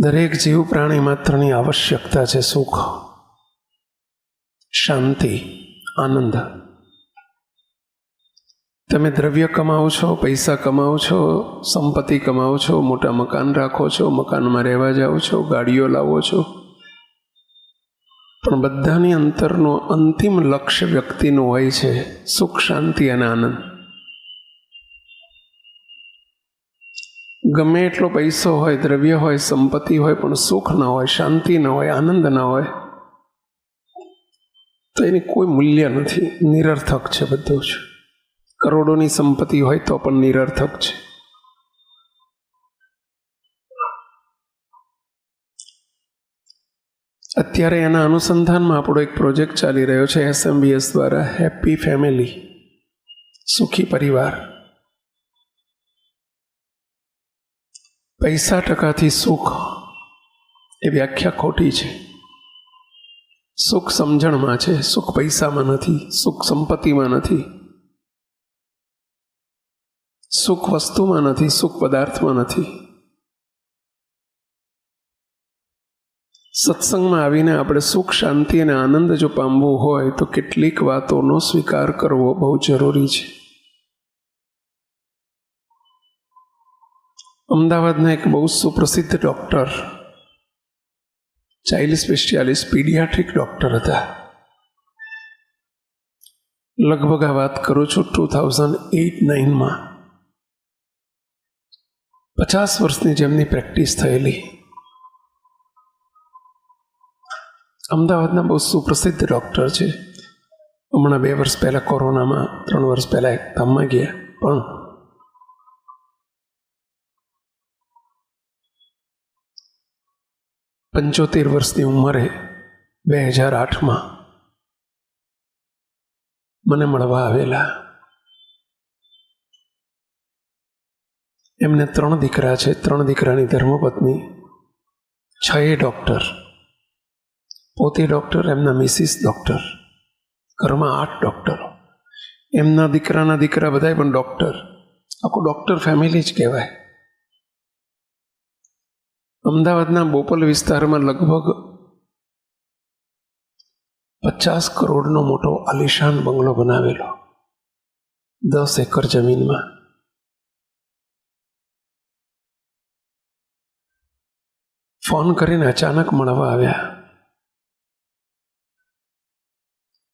દરેક જીવ પ્રાણી માત્રની આવશ્યકતા છે સુખ, શાંતિ, આનંદ. તમે દ્રવ્ય કમાવો છો, પૈસા કમાવો છો, સંપત્તિ કમાવો છો, મોટા મકાન રાખો છો, મકાનમાં રહેવા જાઓ છો, ગાડીઓ લાવો છો, પણ બધાની અંતરનો અંતિમ લક્ષ્ય વ્યક્તિનું હોય છે સુખ, શાંતિ અને આનંદ. ગમે એટલો પૈસો હોય, દ્રવ્ય હોય, સંપત્તિ હોય, પણ સુખ ન હોય, શાંતિ ન હોય, આનંદ ન હોય તો એની કોઈ મૂલ્ય નથી, નિરર્થક છે બધું જ. કરોડોની સંપત્તિ હોય તો પણ નિરર્થક છે. અત્યારે એના અનુસંધાનમાં આપણો એક પ્રોજેક્ટ ચાલી રહ્યો છે SMBS દ્વારા, હેપી ફેમિલી, સુખી પરિવાર. પૈસા ટકાથી સુખ એ વ્યાખ્યા ખોટી છે. સુખ સમજણમાં છે, સુખ પૈસામાં નથી, સુખ સંપત્તિમાં નથી, સુખ વસ્તુમાં નથી, સુખ પદાર્થમાં નથી. સત્સંગમાં આવીને આપણે સુખ, શાંતિ અને આનંદ જો પામવું હોય તો કેટલીક વાતોનો સ્વીકાર કરવો બહુ જરૂરી છે. અમદાવાદના એક બહુ સુપ્રસિદ્ધ doctor, child specialist, paediatric doctor હતા. લગભગ આ વાત કરું છું 2008-9માં. 50 વર્ષની જેમની પ્રેક્ટિસ થયેલી. અમદાવાદના બહુ સુપ્રસિદ્ધ ડૉક્ટર છે. હમણાં 2 વર્ષ પહેલાં કોરોનામાં, 3 વર્ષ પહેલાં એક ધામમાં ગયા, પણ 75 વર્ષની ઉંમરે 2008માં મને મળવા આવેલા. એમને 3 દીકરા છે, 3 દીકરાની ધર્મપત્ની, 6 ડૉક્ટર, પોતે ડૉક્ટર, એમના મિસિસ ડૉક્ટર, ઘરમાં 8 ડૉક્ટરો, એમના દીકરાના દીકરા બધા પણ ડૉક્ટર. આખું ડૉક્ટર ફેમિલી જ કહેવાય. અમદાવાદના બોપલ વિસ્તારમાં લગભગ 50 કરોડનો મોટો આલિશાન બંગલો બનાવેલો, 10 એકર જમીનમાં. ફોન કરીને અચાનક મળવા આવ્યા.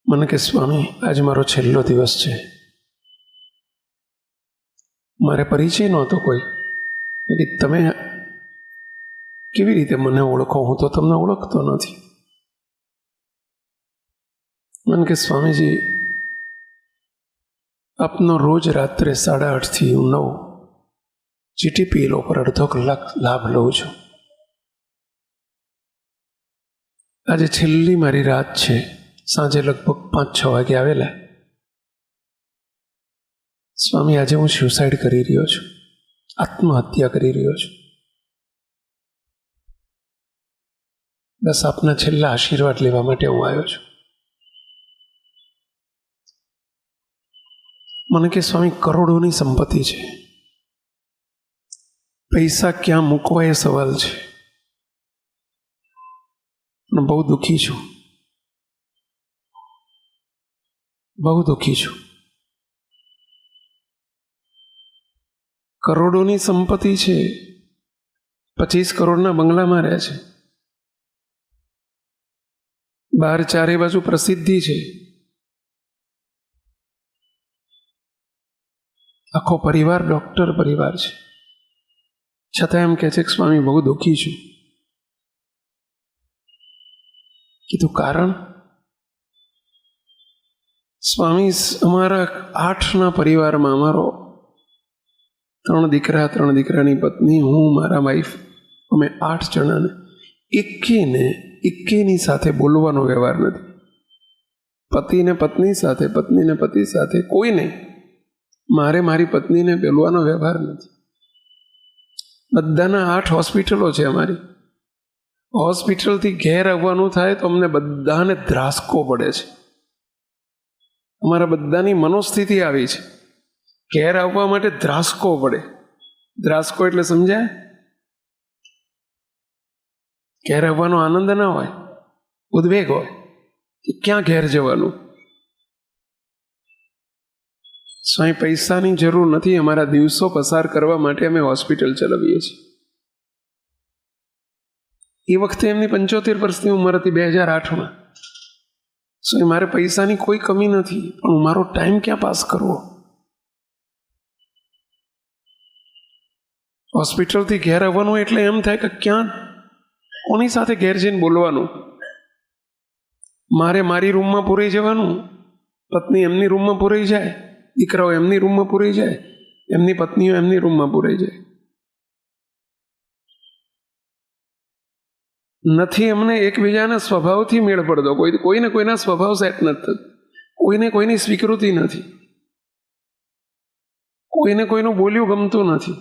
મને કે સ્વામી, આજે મારો છેલ્લો દિવસ છે. મારે પરિચય નહોતો કોઈ. એટલે તમે કેવી રીતે મને ઓળખો? હું તો તમને ઓળખતો નથી. મને કે સ્વામીજી, આપનો રોજ રાત્રે 8:30 થી 9 GTPL પર અડધો કલાક લાભ લઉં છું. આજે છેલ્લી મારી રાત છે. સાંજે લગભગ 5-6 વાગે આવેલા. સ્વામી, આજે હું સ્યુસાઇડ કરી રહ્યો છું, આત્મહત્યા કરી રહ્યો છું. બસ આપના છેલ્લા આશીર્વાદ લેવા માટે હું આવ્યો છું. મને કે સ્વામી, કરોડોની સંપત્તિ છે, પૈસા ક્યાં મૂકવા એ સવાલ છે, પણ બહુ દુઃખી છું, બહુ દુઃખી છું. કરોડોની સંપત્તિ છે, 25 કરોડના બંગલામાં રહે છે, બહાર ચારે બાજુ પ્રસિદ્ધિ છે, આખો પરિવાર ડૉક્ટર પરિવાર છે, છતાં એમ કહે છે કે સ્વામી, બહુ દુઃખી છું. કીધું કારણ? સ્વામી, અમારા 8ના પરિવારમાં અમારો 3 દીકરા, 3 દીકરાની પત્ની, હું, મારા વાઈફ, અમે 8 જણાને એકેની સાથે બોલવાનો વ્યવહાર નથી. પતિને પત્ની સાથે, પત્નીને પતિ સાથે, કોઈ નહીં. મારે મારી પત્નીને બોલવાનો વ્યવહાર નથી. બધાના 8 હોસ્પિટલો છે અમારી. હોસ્પિટલથી ઘેર આવવાનું થાય તો અમને બધાને ધ્રાસકો પડે છે. અમારા બધાની મનોસ્થિતિ આવી છે, ઘેર આવવા માટે ધ્રાસકો પડે. ધ્રાસકો એટલે સમજાય? ઘેર આવવાનો આનંદ ના હોય, ઉદ્વેગ હોય કે ક્યાં ઘેર જવાનું. સ્વાય પૈસાની જરૂર નથી, અમારા દિવસો પસાર કરવા માટે અમે હોસ્પિટલ ચલાવીએ છીએ. એ વખતે એમની 75 વર્ષની ઉંમર હતી 2008માં. સ્વાય મારે પૈસાની કોઈ કમી નથી, પણ મારો ટાઈમ ક્યાં પાસ કરવો? હોસ્પિટલથી ઘેર આવવાનું એટલે એમ થાય કે ક્યાં કોની સાથે ઘેર જઈને બોલવાનું. મારે મારી રૂમમાં પૂરાઈ જવાનું, પત્ની એમની રૂમમાં પૂરાઈ જાય, દીકરાઓ એમની રૂમમાં પૂરાઈ જાય, એમની પત્નીઓ એમની રૂમમાં પૂરાઈ જાય. નથી એમને એકબીજાના સ્વભાવથી મેળ પડતો. કોઈને કોઈના સ્વભાવ સેટ નથી થતો, કોઈને કોઈની સ્વીકૃતિ નથી, કોઈને કોઈનું બોલ્યું ગમતું નથી.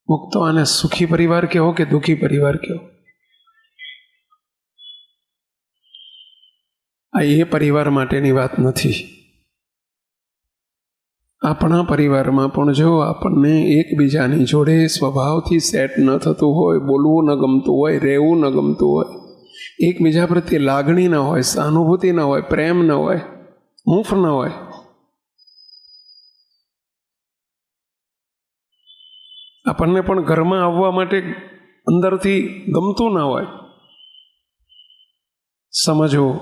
મુક્તો આને સુખી પરિવાર કહો કે દુઃખી પરિવાર કહો? આ એ પરિવાર માટેની વાત નથી. આપણા પરિવારમાં પણ જો આપણને એકબીજાની જોડે સ્વભાવથી સેટ ન થતું હોય, બોલવું ન ગમતું હોય, રહેવું ન ગમતું હોય, એકબીજા પ્રત્યે લાગણી ન હોય, સહાનુભૂતિ ન હોય, પ્રેમ ન હોય, હૂંફ ન હોય, આપણને પણ ઘરમાં આવવા માટે અંદરથી ગમતું ન હોય, સમજવું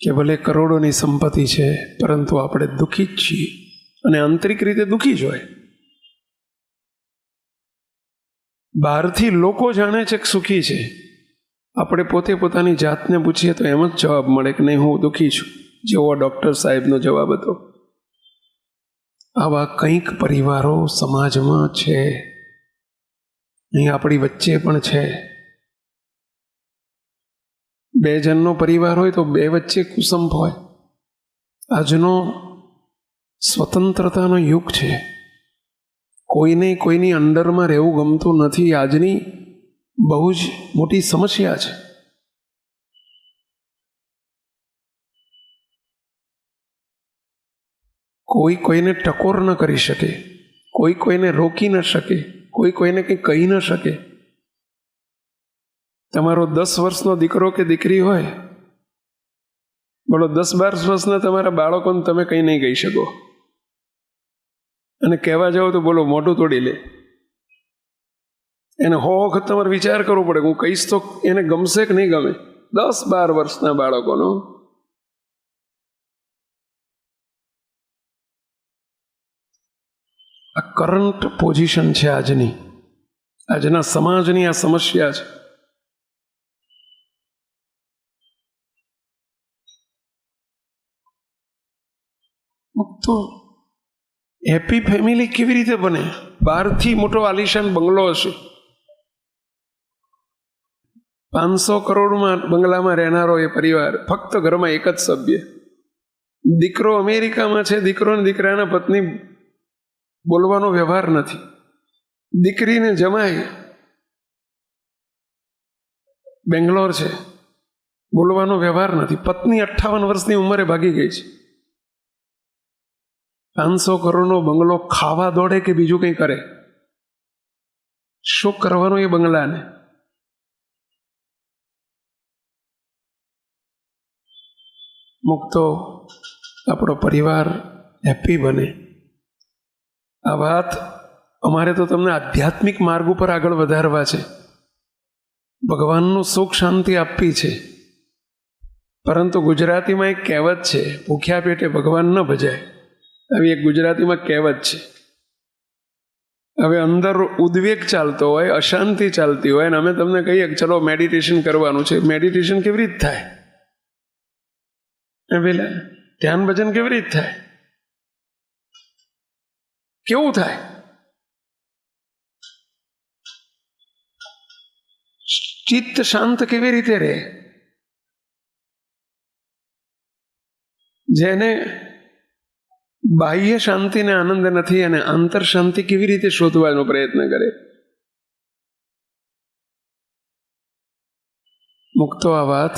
કે ભલે કરોડોની સંપત્તિ છે, પરંતુ આપણે દુઃખી જ છીએ, અને આંતરિક રીતે દુઃખી જ હોય. બહારથી લોકો જાણે છે કે સુખી છે, આપણે પોતે પોતાની જાતને પૂછીએ તો એમ જ જવાબ મળે કે નહીં, હું દુઃખી છું, જેવો ડૉક્ટર સાહેબનો જવાબ હતો. આવા કંઈક પરિવારો સમાજમાં છે, અહીં આપણી વચ્ચે પણ છે. 2 જણનો પરિવાર હોય તો 2 વચ્ચે કુસંપ હોય. આજનો સ્વતંત્રતાનો યુગ છે, કોઈને કોઈની અંડરમાં રહેવું ગમતું નથી. આજની બહુ જ મોટી સમસ્યા છે. કોઈ કોઈને ટકોર ન કરી શકે, કોઈ કોઈને રોકી ન શકે, કોઈ કોઈને કંઈ કહી ન શકે. તમારો 10 વર્ષનો દીકરો કે દીકરી હોય, બોલો 10-12 વર્ષના તમારા બાળકોને તમે કંઈ નહીં કહી શકો, અને કહેવા જાઓ તો બોલો મોઢું તોડી લે. એને 100 વખત તમારે વિચાર કરવો પડે, હું કહીશ તો એને ગમશે કે નહીં ગમે. 10-12 વર્ષના બાળકોનો આ કરંટ પોઝિશન છે આજના સમાજની આ સમસ્યા છે. તો હેપી ફેમિલી કેવી રીતે બને? બહારથી મોટો આલિશાન બંગલો હશે, 500 કરોડમાં બંગલામાં રહેનારો એ પરિવાર, ફક્ત ઘરમાં એક જ સભ્ય. દીકરો અમેરિકામાં છે, દીકરો ને દીકરાના પત્ની બોલવાનો વ્યવહાર નથી. દીકરીને જમાય બેંગ્લોર છે, બોલવાનો વ્યવહાર નથી. પત્ની 58 વર્ષની ઉંમરે ભાગી ગઈ છે. 500 કરોડનો બંગલો, ખાવા દોડે કે બીજું કંઈ કરે? શું કરવાનું એ બંગલાને? મુક્તો આપણો પરિવાર હેપી બને. આ વાત અમારે તો તમને આધ્યાત્મિક માર્ગ ઉપર આગળ વધારવા છે, ભગવાનનું સુખ શાંતિ આપવી છે. પરંતુ ગુજરાતીમાં એક કહેવત છે, ભૂખ્યા પેટે ભગવાન ન ભજાય. આવી એક ગુજરાતીમાં કહેવત છે. હવે અંદર ઉદ્વેગ ચાલતો હોય, અશાંતિ ચાલતી હોય, અને અમે તમને કહીએ કે ચલો મેડિટેશન કરવાનું છે. મેડિટેશન કેવી રીતે થાય? પેલા ધ્યાન ભજન કેવી રીતે થાય? કેવું થાય? ચિત્ત શાંત કેવી રીતે રહે? જેને બાહ્ય શાંતિને આનંદ નથી અને આંતર શાંતિ કેવી રીતે શોધવાનો પ્રયત્ન કરે? મુક્તો આ વાત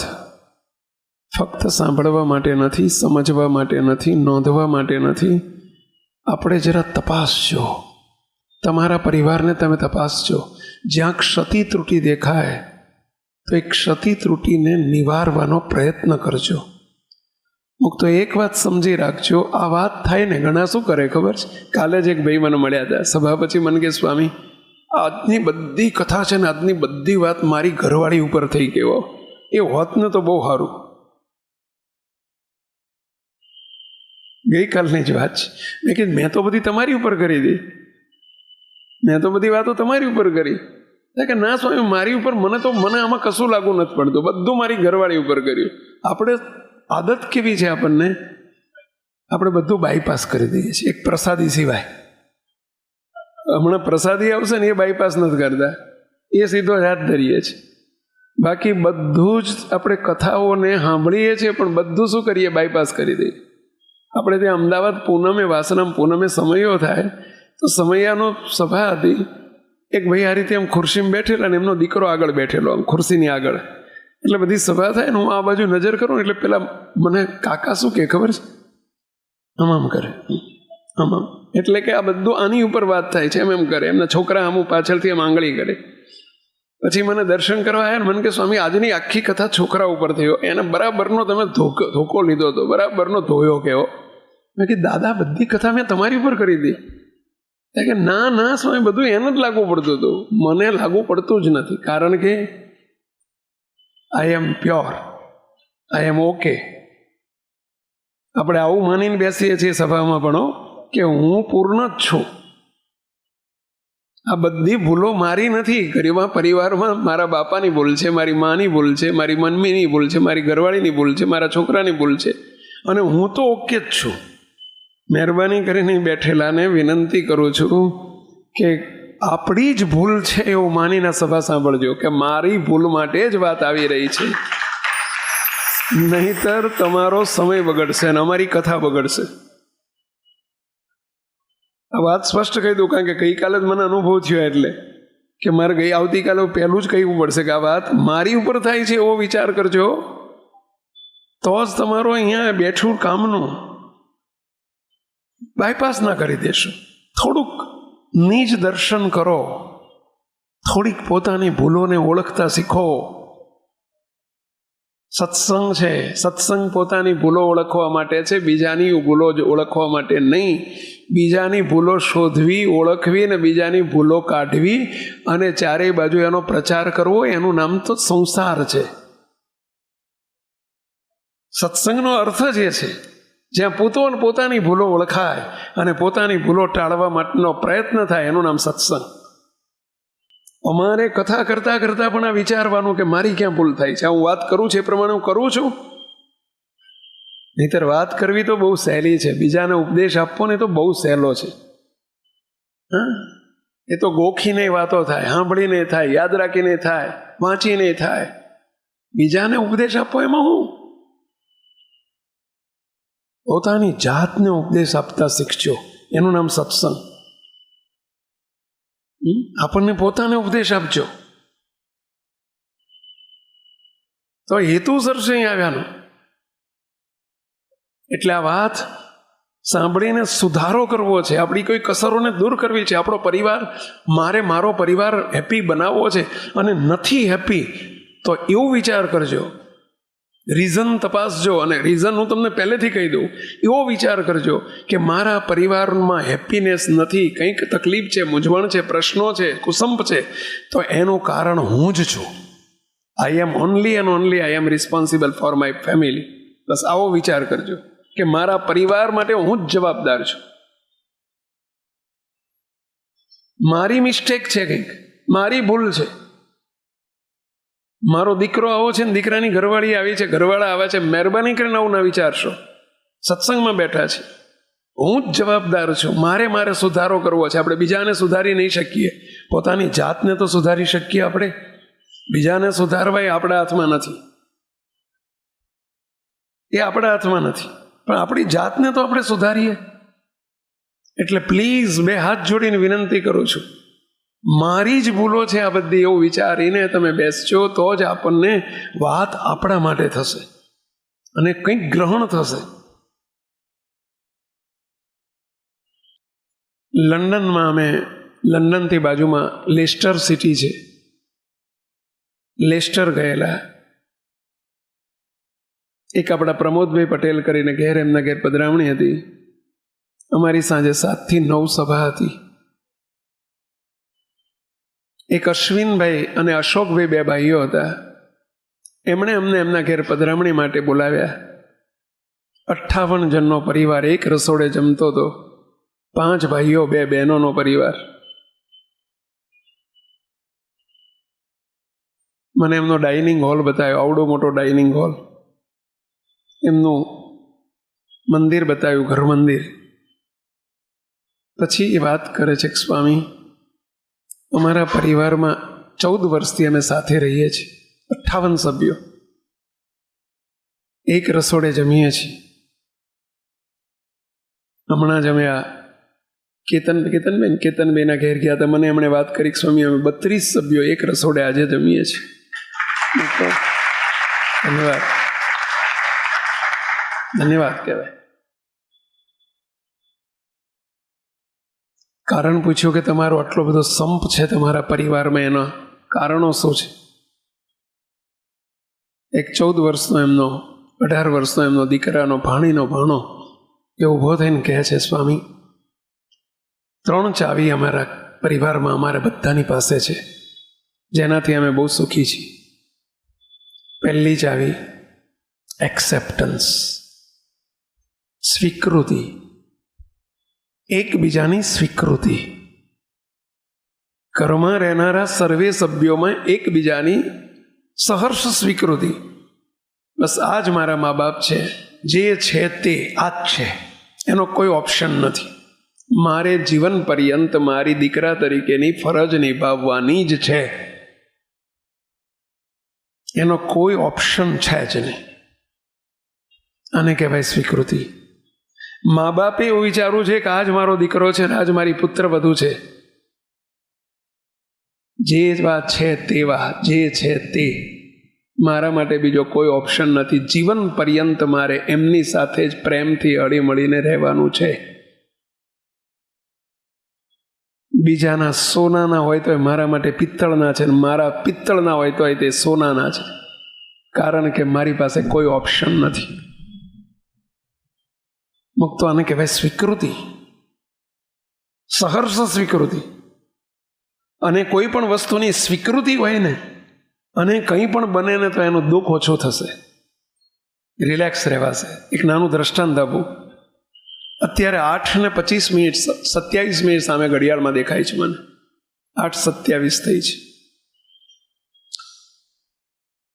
ફક્ત સાંભળવા માટે નથી, સમજવા માટે નથી, નોંધવા માટે નથી. આપણે જરા તપાસજો, તમારા પરિવારને તમે તપાસજો. જ્યાં ક્ષતિ ત્રુટિ દેખાય તો એ ક્ષતિ ત્રુટિને નિવારવાનો પ્રયત્ન કરજો. મુક તો એક વાત સમજી રાખજો, આ વાત થાય ને ઘણા શું કરે ખબર છે? કાલે જ એક ભાઈ મને મળ્યા હતા સભા પછી. મને કે સ્વામી, આજની બધી કથા છે ને, આજની બધી વાત મારી ઘરવાળી ઉપર થઈ ગયો. એ હોત ને તો બહુ સારું. ગઈકાલની જ વાત છે. મેં કીધું મેં તો બધી તમારી ઉપર કરી દી, મેં તો બધી વાતો તમારી ઉપર કરી. કે ના સ્વામી, મારી ઉપર મને આમાં કશું લાગુ નથી પડતું, બધું મારી ઘરવાળી ઉપર કર્યું. આપણે આદત કેવી છે આપણને, આપણે બધું બાયપાસ કરી દઈએ છીએ, એક પ્રસાદી સિવાય. હમણાં પ્રસાદી આવશે ને એ બાયપાસ નથી કરતા, એ સીધો જ હાથ ધરીએ છીએ. બાકી બધું જ આપણે કથાઓને સાંભળીએ છીએ, પણ બધું શું કરીએ? બાયપાસ કરી દઈએ. આપણે ત્યાં અમદાવાદ પૂનમે, વાસનામ પૂનમે સમયો થાય તો સમયાનો સભા હતી. એક ભાઈ આ રીતે આમ ખુરશીમાં બેઠેલા ને એમનો દીકરો આગળ બેઠેલો આમ ખુરશીની આગળ. એટલે બધી સભા થાય ને હું આ બાજુ નજર કરું એટલે પેલા મને કાકા શું કે ખબર છે? આમ કરે, આમ. એટલે કે આ બધું આની ઉપર વાત થાય છે, એમ કરે. એમના છોકરા આમ પાછળથી આમ આંગળી કરે. પછી મને દર્શન કરવા આવ્યા ને મને કે સ્વામી, આજની આખી કથા છોકરા ઉપર થયો, એને બરાબરનો તમે ધોકો લીધો હતો, બરાબરનો ધોયો કેવો. મેં કીધું દાદા, બધી કથા મેં તમારી ઉપર કરી દી. કે ના સ્વામી, બધું એને જ લાગુ પડતું હતું, મને લાગુ પડતું જ નથી. કારણ કે આઈ એમ પ્યોર, આઈ એમ ઓકે. આપણે આવું માનીને બેસીએ છીએ સભામાં પણ કે હું પૂર્ણ જ છું. આ બધી ભૂલો મારી નથી. પરિવારમાં મારા બાપાની ભૂલ છે, મારી માની ભૂલ છે, મારી મમ્મીની ભૂલ છે, મારી ઘરવાળીની ભૂલ છે, મારા છોકરાની ભૂલ છે, અને હું તો ઓકે જ છું. મહેરબાની કરીને બેઠેલાને વિનંતી કરું છું કે આપણી જ ભૂલ છે એવું માનીને સભા સાંભળજો, કે મારી ભૂલ માટે જ વાત આવી રહી છે. નહીતર તમારો સમય બગડશે અને અમારી કથા બગડશે. આ વાત સ્પષ્ટ કહી દઉં, કારણ કે ગઈકાલે જ મને અનુભવ થયો, એટલે કે મારે આવતીકાલે પહેલું જ કહેવું પડશે કે આ વાત મારી ઉપર થાય છે એવો વિચાર કરજો, તો જ તમારો અહીંયા બેઠું કામનું બાયપાસ ના કરી દેશો. થોડુંક નિજ દર્શન કરો, થોડીક પોતાની ભૂલોને ઓળખતા શીખો. સત્સંગ છે, સત્સંગ પોતાની ભૂલો ઓળખવા માટે છે, બીજાની ભૂલો જ ઓળખવા માટે નહીં. બીજાની ભૂલો શોધવી, ઓળખવી ને બીજાની ભૂલો કાઢવી અને ચારેય બાજુ એનો પ્રચાર કરવો, એનું નામ તો સંસાર છે. સત્સંગનો અર્થ જ એ છે જ્યાં પોતાની ભૂલો ઓળખાય અને પોતાની ભૂલો ટાળવા માટેનો પ્રયત્ન થાય, એનું નામ સત્સંગ. અમારે કથા કરતા કરતા પણ આ વિચારવાનું કે મારી ક્યાં ભૂલ થાય છે. હું વાત કરું છું એ પ્રમાણે હું કરું છું. નહીતર વાત કરવી તો બહુ સહેલી છે, બીજાને ઉપદેશ આપવો ને તો બહુ સહેલો છે. હા, એ તો ગોખીને વાતો થાય, સાંભળીને થાય, યાદ રાખીને થાય, વાંચીને થાય. બીજાને ઉપદેશ આપવો એમાં હું? પોતાની જાતને ઉપદેશ આપતા શીખજો, એનું નામ સત્સંગ. આપણને પોતાને ઉપદેશ આપજો. તો હેતુસર છે અહીં આવ્યાનો. એટલે આ વાત સાંભળીને સુધારો કરવો છે, આપણી કોઈ કસરોને દૂર કરવી છે. આપણો પરિવાર, મારો પરિવાર હેપી બનાવવો છે અને નથી હેપી, તો એવું વિચાર કરજો. રીઝન તપાસજો, અને રીઝન હું તમને પહેલેથી કહી દઉં. એવો વિચાર કરજો કે મારા પરિવારમાં હેપીનેસ નથી, કંઈક તકલીફ છે, મૂંઝવણ છે, પ્રશ્નો છે, કુસંપ છે, તો એનું કારણ હું જ છું. I am only and only I am responsible for my family. બસ આવો વિચાર કરજો કે મારા પરિવાર માટે હું જ જવાબદાર છું. મારી મિસ્ટેક છે, કંઈક મારી ભૂલ છે. મારો દીકરો આવો છે ને દીકરાની ઘરવાળી આવી છે, ઘરવાળા આવે છે, મહેરબાની કરીને આવું ના વિચારશો. સત્સંગમાં બેઠા છે, હું જ જવાબદાર છું. મારે સુધારો કરવો છે. આપણે બીજાને સુધારી નહીં શકીએ, પોતાની જાતને તો સુધારી શકીએ આપણે. બીજાને સુધારવા એ આપણા હાથમાં નથી, એ આપણા હાથમાં નથી, પણ આપણી જાતને તો આપણે સુધારીએ. એટલે પ્લીઝ બે હાથ જોડીને વિનંતી કરું છું, મારી જ ભૂલો છે આ બધી, એવું વિચારીને તમે બેસજો તો જ આપણને વાત આપણા માટે થશે અને કંઈક ગ્રહણ થશે. લંડનમાં અમે લંડનથી બાજુમાં લેસ્ટર સિટી છે, લેસ્ટર ગયેલા. એક આપણા પ્રમોદભાઈ પટેલ કરીને ઘેર, એમના ઘેર પધરામણી હતી. અમારી સાંજે 7 થી 9 સભા હતી. એક અશ્વિનભાઈ અને અશોકભાઈ, 2 ભાઈઓ હતા. એમણે અમને એમના ઘેર પધરામણી માટે બોલાવ્યા. 58 જણનો પરિવાર એક રસોડે જમતો હતો. 5 ભાઈઓ, 2 બહેનોનો પરિવાર. મને એમનો ડાઇનિંગ હોલ બતાવ્યો, આવડો મોટો ડાઇનિંગ હોલ. એમનું મંદિર બતાવ્યું, ઘર મંદિર. પછી એ વાત કરે છે કે સ્વામી, અમારા પરિવારમાં 14 વર્ષથી અમે સાથે રહીએ છીએ, 58 સભ્યો, એક રસોડે જમીએ છીએ. હમણાં જ અમે આ કેતનબેનના ઘેર ગયા હતા. મને એમણે વાત કરી કે સ્વામી, અમે 32 સભ્યો એક રસોડે આજે જમીએ છીએ. ધન્યવાદ, ધન્યવાદ કહેવાય. કારણ પૂછ્યું કે તમારો આટલો બધો સંપ છે તમારા પરિવારમાં, એના કારણો શું છે? એક 14 વર્ષનો એમનો, 18 વર્ષનો એમનો દીકરાનો ભાણીનો ભાણો એ ઊભો થઈને કહે છે, સ્વામી, 3 ચાવી અમારા પરિવારમાં અમારા બધાની પાસે છે, જેનાથી અમે બહુ સુખી છીએ. પહેલી ચાવી એક્સેપ્ટન્સ, સ્વીકૃતિ, એકબીજાની સ્વીકૃતિ. ઘરમાં રહેનારા સર્વે સભ્યોમાં એકબીજાની સહર્ષ સ્વીકૃતિ. બસ આ જ મારા મા બાપ છે, જે છે તે આ જ છે, એનો કોઈ ઓપ્શન નથી. મારે જીવન પર્યંત મારી દીકરા તરીકેની ફરજ નિભાવવાની જ છે, એનો કોઈ ઓપ્શન છે જ નહીં. આને કહેવાય સ્વીકૃતિ. મા બાપે એવું વિચારવું છે કે આજ મારો દીકરો છે ને આજ મારી પુત્ર વધુ છે. જે વાત છે તેવા, જે છે તે, મારા માટે બીજો કોઈ ઓપ્શન નથી. જીવન પર્યંત મારે એમની સાથે જ પ્રેમથી હળી મળીને રહેવાનું છે. બીજાના સોનાના હોય તો મારા માટે પિત્તળના છે, મારા પિત્તળના હોય તો તે સોનાના છે, કારણ કે મારી પાસે કોઈ ઓપ્શન નથી. મુક્તો આને કહેવાય સ્વીકૃતિ, સહર્ષ સ્વીકૃતિ. અને કોઈ પણ વસ્તુની સ્વીકૃતિ હોય ને, અને કંઈ પણ બને ને તો એનું દુઃખ ઓછું થશે, રિલેક્સ રહેવાશે. એક નાનું દ્રષ્ટાંત આપું. અત્યારે 8:25, 27 સામે ઘડિયાળમાં દેખાય છે મને. 8:27 થઈ છે.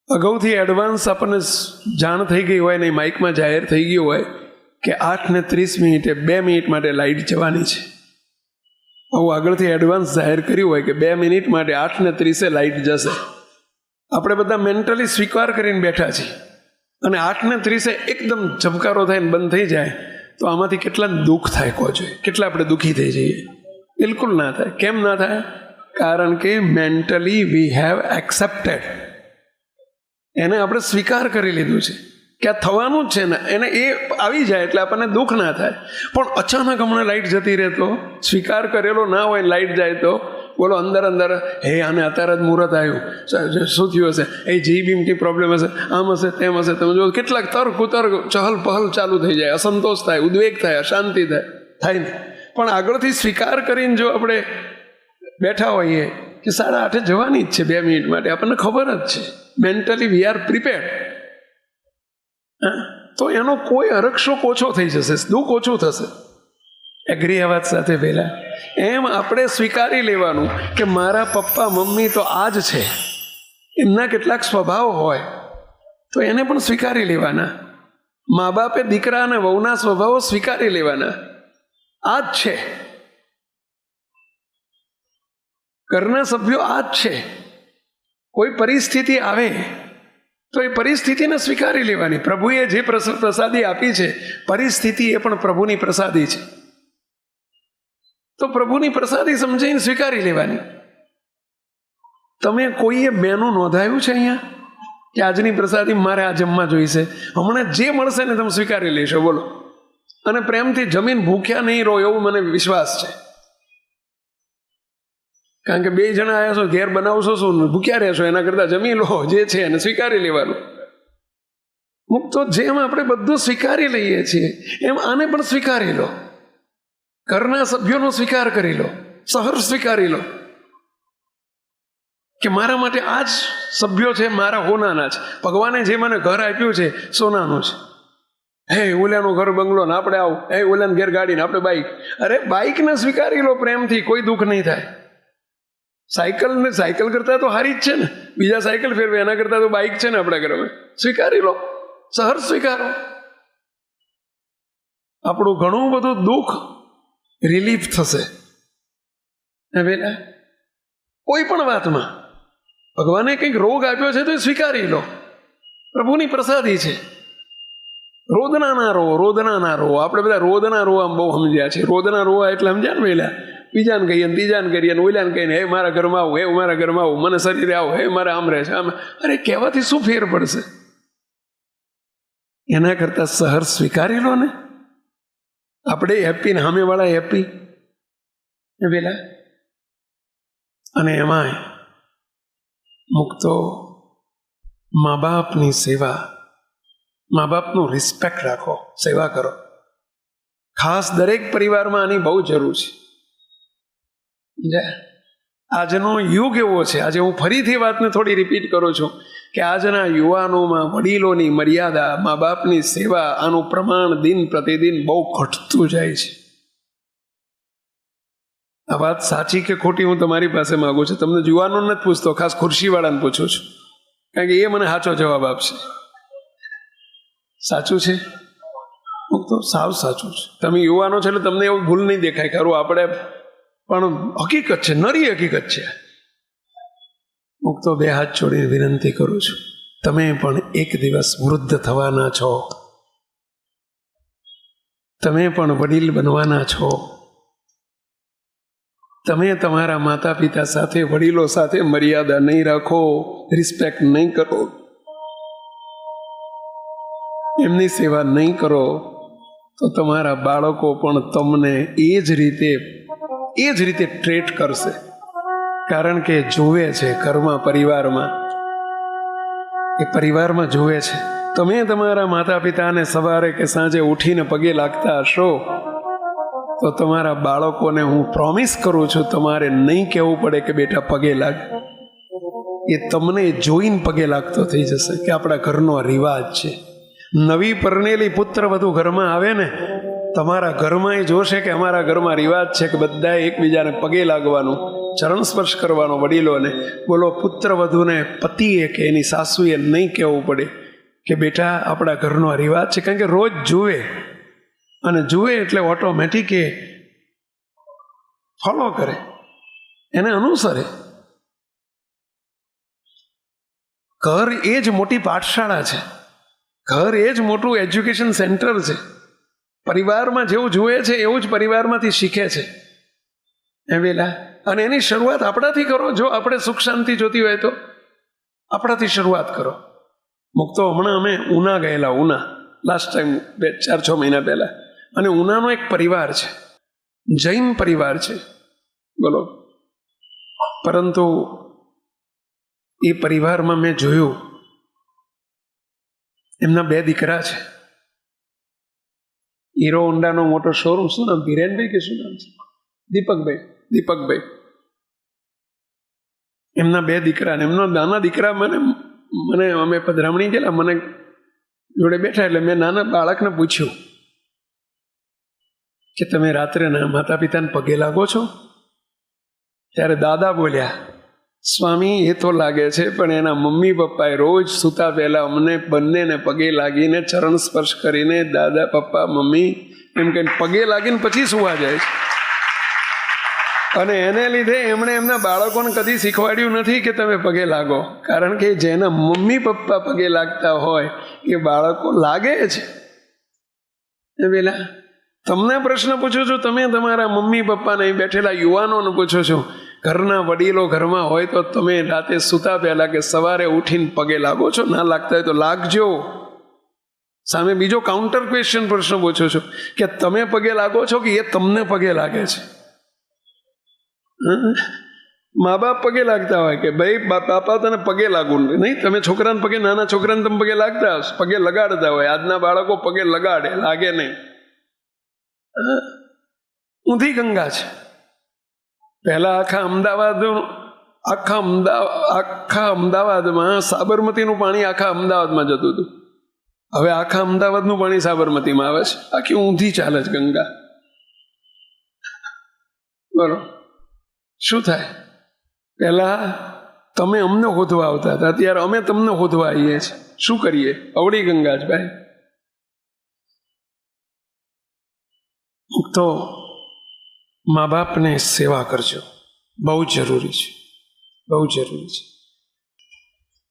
અગાઉથી એડવાન્સ આપણને જાણ થઈ ગઈ હોય ને, માઇકમાં જાહેર થઈ ગયું હોય કે 8:30 2 મિનિટ માટે લાઇટ જવાની છે. આવું આગળથી એડવાન્સ જાહેર કર્યું હોય કે 2 મિનિટ માટે 8:30 લાઇટ જશે. આપણે બધા મેન્ટલી સ્વીકાર કરીને બેઠા છીએ, અને 8:30 એકદમ ઝબકારો થાય ને બંધ થઈ જાય તો આમાંથી કેટલા દુઃખ થાય કહો જોઈએ, કેટલા આપણે દુઃખી થઈ જઈએ. બિલકુલ ના થાય. કેમ ના થાય? કારણ કે મેન્ટલી વી હેવ એક્સેપ્ટેડ, એને આપણે સ્વીકાર કરી લીધું છે કે આ થવાનું જ છે ને. એને એ આવી જાય એટલે આપણને દુઃખ ના થાય. પણ અચાનક હમણાં લાઇટ જતી રહે તો, સ્વીકાર કરેલો ના હોય લાઇટ જાય તો બોલો અંદર અંદર, હે આને અત્યારે જ મુહૂર્ત આવ્યું, શું થયું હશે, એ જી બીમથી પ્રોબ્લેમ હશે, આમ હશે તેમ હશે. તમે જો કેટલાક તર્ક ઉતર્ક, ચહલ પહલ ચાલુ થઈ જાય, અસંતોષ થાય, ઉદ્વેગ થાય, અશાંતિ થાય ને. પણ આગળથી સ્વીકાર કરીને જો આપણે બેઠા હોઈએ કે 8:30 જવાની જ છે 2 મિનિટ માટે, આપણને ખબર જ છે, મેન્ટલી વી આર પ્રિપેર્ડ, તો એનો કોઈ હરકશોક ઓછો થઈ જશે, દુઃખ ઓછું થશે. એગ્રી આ વાત સાથે પહેલા એમ આપણે સ્વીકારી લેવાનું કે મારા પપ્પા મમ્મી તો આ જ છે. એમના કેટલાક સ્વભાવ હોય તો એને પણ સ્વીકારી લેવાના. મા બાપે દીકરા અને વહુના સ્વભાવો સ્વીકારી લેવાના, આ જ છે. ઘરના સભ્યો આ જ છે. કોઈ પરિસ્થિતિ આવે તો એ પરિસ્થિતિને સ્વીકારી લેવાની. પ્રભુએ જે પ્રસાદી આપી છે, પરિસ્થિતિ એ પણ પ્રભુની પ્રસાદી છે, તો પ્રભુની પ્રસાદી સમજીને સ્વીકારી લેવાની. તમે કોઈએ મેનુ નોંધાયું છે અહીંયા કે આજની પ્રસાદી મારે આ જમવા જોઈશે? હમણાં જે મળશે ને તમે સ્વીકારી લેશો, બોલો. અને પ્રેમથી જમીન ભૂખ્યા નહીં રહો એવું મને વિશ્વાસ છે. કારણ કે 2 જણા આવ્યા છો, ઘેર બનાવશો શું, ભૂખ્યા રહેશો, એના કરતાં જમી લો જે છે એને સ્વીકારી લેવાનું. મુક્તો જેમ આપણે બધું સ્વીકારી લઈએ છીએ એમ આને પણ સ્વીકારી લો. ઘરના સભ્યોનો સ્વીકાર કરી લો, સહર્ષ સ્વીકારી લો કે મારા માટે આ જ સભ્યો છે, મારા હોનાના છે. ભગવાને જે મને ઘર આપ્યું છે સોનાનું છે. હે ઓલાનું ઘર બંગલો ને આપણે આવું, હે ઓલાને ઘેર ગાડી ને આપણે બાઈક. અરે બાઈકને સ્વીકારી લો પ્રેમથી, કોઈ દુઃખ નહીં થાય. સાયકલ કરતા તો હારી જ છે ને, બીજા સાયકલ ફેરવે એના કરતા તો બાઈક છે ને આપણા ઘરમાં. સ્વીકારી લો, સહર્ષ સ્વીકારો. આપણું ઘણું બધું દુઃખ રિલીફ થશે. પેલા કોઈ પણ વાતમાં ભગવાને કંઈક રોગ આપ્યો છે તો એ સ્વીકારી લો, પ્રભુની પ્રસાદી છે. રોદના ના રો, રોદના ના રો. આપણે બધા રોદના રોવા બહુ સમજ્યા છે. રોદના રોવા એટલે સમજ્યા ને પેલા, બીજાને કહીએ ત્રીજાને કરીએ ને ઓલાને કહીને હે મારા ઘરમાં આવું, હે મારા ઘરમાં આવું, મને શરીરે આવું, હે મારે આમ રહે છે આમ. અરે કહેવાથી શું ફેર પડશે? એના કરતા સહર્ષ સ્વીકારી લો ને. આપણે હેપી ને સામેવાળા હેપી પેલા. અને એમાંય મુક્તો મા બાપની સેવા, મા બાપનું રિસ્પેક્ટ રાખો, સેવા કરો. ખાસ દરેક પરિવારમાં આની બહુ જરૂર છે. આજનો યુગ એવો છે, આજે હું ફરીથી વાતને થોડી રિપીટ કરું છું કે આજના યુવાનોમાં વડીલોની મર્યાદા, મા બાપની સેવા, આનું પ્રમાણ દિન પ્રતિદિન બહુ ઘટતું જાય છે. આ વાત સાચી કે ખોટી હું તમારી પાસે માગું છું. તમને યુવાનો નથી પૂછતો, ખાસ ખુરશીવાળાને પૂછું છું, કારણ કે એ મને સાચો જવાબ આપશે. સાચું છે? તો સાવ સાચું છે. તમે યુવાનો છો એટલે તમને એવું ભૂલ નહીં દેખાય. ખરું આપણે પણ હકીકત છે, નરી હકીકત છે. હું તો 2 હાથ જોડીને વિનંતી કરું છું, તમે પણ એક દિવસ વૃદ્ધ થવાના છો, તમે પણ વડીલ બનવાના છો. તમે તમારા માતા પિતા સાથે, વડીલો સાથે મર્યાદા નહીં રાખો, રિસ્પેક્ટ નહીં કરો, એમની સેવા નહીં કરો, તો તમારા બાળકો પણ તમને એ જ રીતે ટ્રીટ કરશે. કારણ કે જુએ છે ઘરમાં, પરિવારમાં, એ પરિવારમાં જુએ છે. તમે તમારા માતા પિતાને સવારે કે સાંજે ઉઠીને પગે લાગતા હશો તો તમારા બાળકોને હું પ્રોમિસ કરું છું, તમારે નહીં કહેવું પડે કે બેટા પગે લાગ. એ તમને જોઈને પગે લાગતો થઈ જશે કે આપણા ઘરનો રિવાજ છે. નવી પરણેલી પુત્ર વધુ ઘરમાં આવે ને, તમારા ઘરમાં એ જોશે કે અમારા ઘરમાં રિવાજ છે કે બધાએ એકબીજાને પગે લાગવાનું, ચરણ સ્પર્શ કરવાનો વડીલોને. બોલો, પુત્ર વધુને પતિએ કે એની સાસુએ નહીં કહેવું પડે કે બેટા આપણા ઘરનો આ રિવાજ છે. કારણ કે રોજ જુએ, અને જુએ એટલે ઓટોમેટિક એ ફોલો કરે, એને અનુસરે. ઘર એ જ મોટી પાઠશાળા છે, ઘર એ જ મોટું એજ્યુકેશન સેન્ટર છે. પરિવારમાં જેવું જુએ છે એવું જ પરિવારમાંથી શીખે છે. એ વેલા, અને એની શરૂઆત આપણાથી કરો. જો આપણે સુખ શાંતિ જોતી હોય તો આપણાથી શરૂઆત કરો. મુક્તો હમણાં અમે ઉના ગયેલા, ઉના લાસ્ટ ટાઈમ 4-6 મહિના પહેલા. અને ઉનાનો એક પરિવાર છે, જૈન પરિવાર છે, બોલો. પરંતુ એ પરિવારમાં મેં જોયું, એમના 2 દીકરા છે. હીરો હોન્ડાનો મોટો શોરૂમ, શું નામ, ધીરેનભાઈ કે શું નામ છે? દીપકભાઈ. એમના 2 દીકરા, ને એમનો નાના દીકરા મને અમે પધરામણી ગયેલા, મને જોડે બેઠા એટલે મેં નાના બાળકને પૂછ્યું કે તમે રાત્રે માતા પિતાને પગે લાગો છો? ત્યારે દાદા બોલ્યા, સ્વામી એ તો લાગે છે, પણ એના મમ્મી પપ્પાએ રોજ સૂતા પહેલા અમને બંનેને પગે લાગીને, ચરણ સ્પર્શ કરીને, દાદા પપ્પા મમ્મી એમ કહીને પગે લાગીને પછી સુવા જાય છે. અને એને લીધે એમણે એમના બાળકોને કદી શીખવાડ્યું નથી કે તમે પગે લાગો. કારણ કે જેના મમ્મી પપ્પા પગે લાગતા હોય એ બાળકો લાગે છે. એ પેલા તમને પ્રશ્ન પૂછું છું, તમે તમારા મમ્મી પપ્પાને બેઠેલા યુવાનોને પૂછો છો, ઘરના વડીલો ઘરમાં હોય તો તમે રાતે સૂતા પહેલા કે સવારે ઉઠીને પગે લાગો છો? ના લાગતા હોય તો લાગજો. સામે બીજો કાઉન્ટર ક્વેશ્ચન પ્રશ્ન પૂછો છો કે તમે પગે લાગો છો કે એ તમને પગે લાગે છે? મા બાપ પગે લાગતા હોય કે ભાઈ બાપા તને પગે લાગુ નહીં, તમે છોકરાને પગે, નાના છોકરાને તમે પગે લાગતા હશો, પગે લગાડતા હોય. આજના બાળકો પગે લગાડે, લાગે નહીં. ઊંધી ગંગા છે. પહેલા આખા અમદાવાદમાં સાબરમતીનું પાણી આખા અમદાવાદમાં જતું હતું. હવે આખા અમદાવાદનું પાણી સાબરમતીમાં આવે છે. આખી ઊંધી ચાલે છે ગંગા. બોલો શું થાય? પહેલા તમે અમને હોધવા આવતા હતા, અત્યારે અમે તમને હોધવા આવીએ છીએ. શું કરીએ? અવળી ગંગા જ ભાઈ. તો મા બાપને સેવા કરજો, બહુ જરૂરી છે, બહુ જરૂરી છે.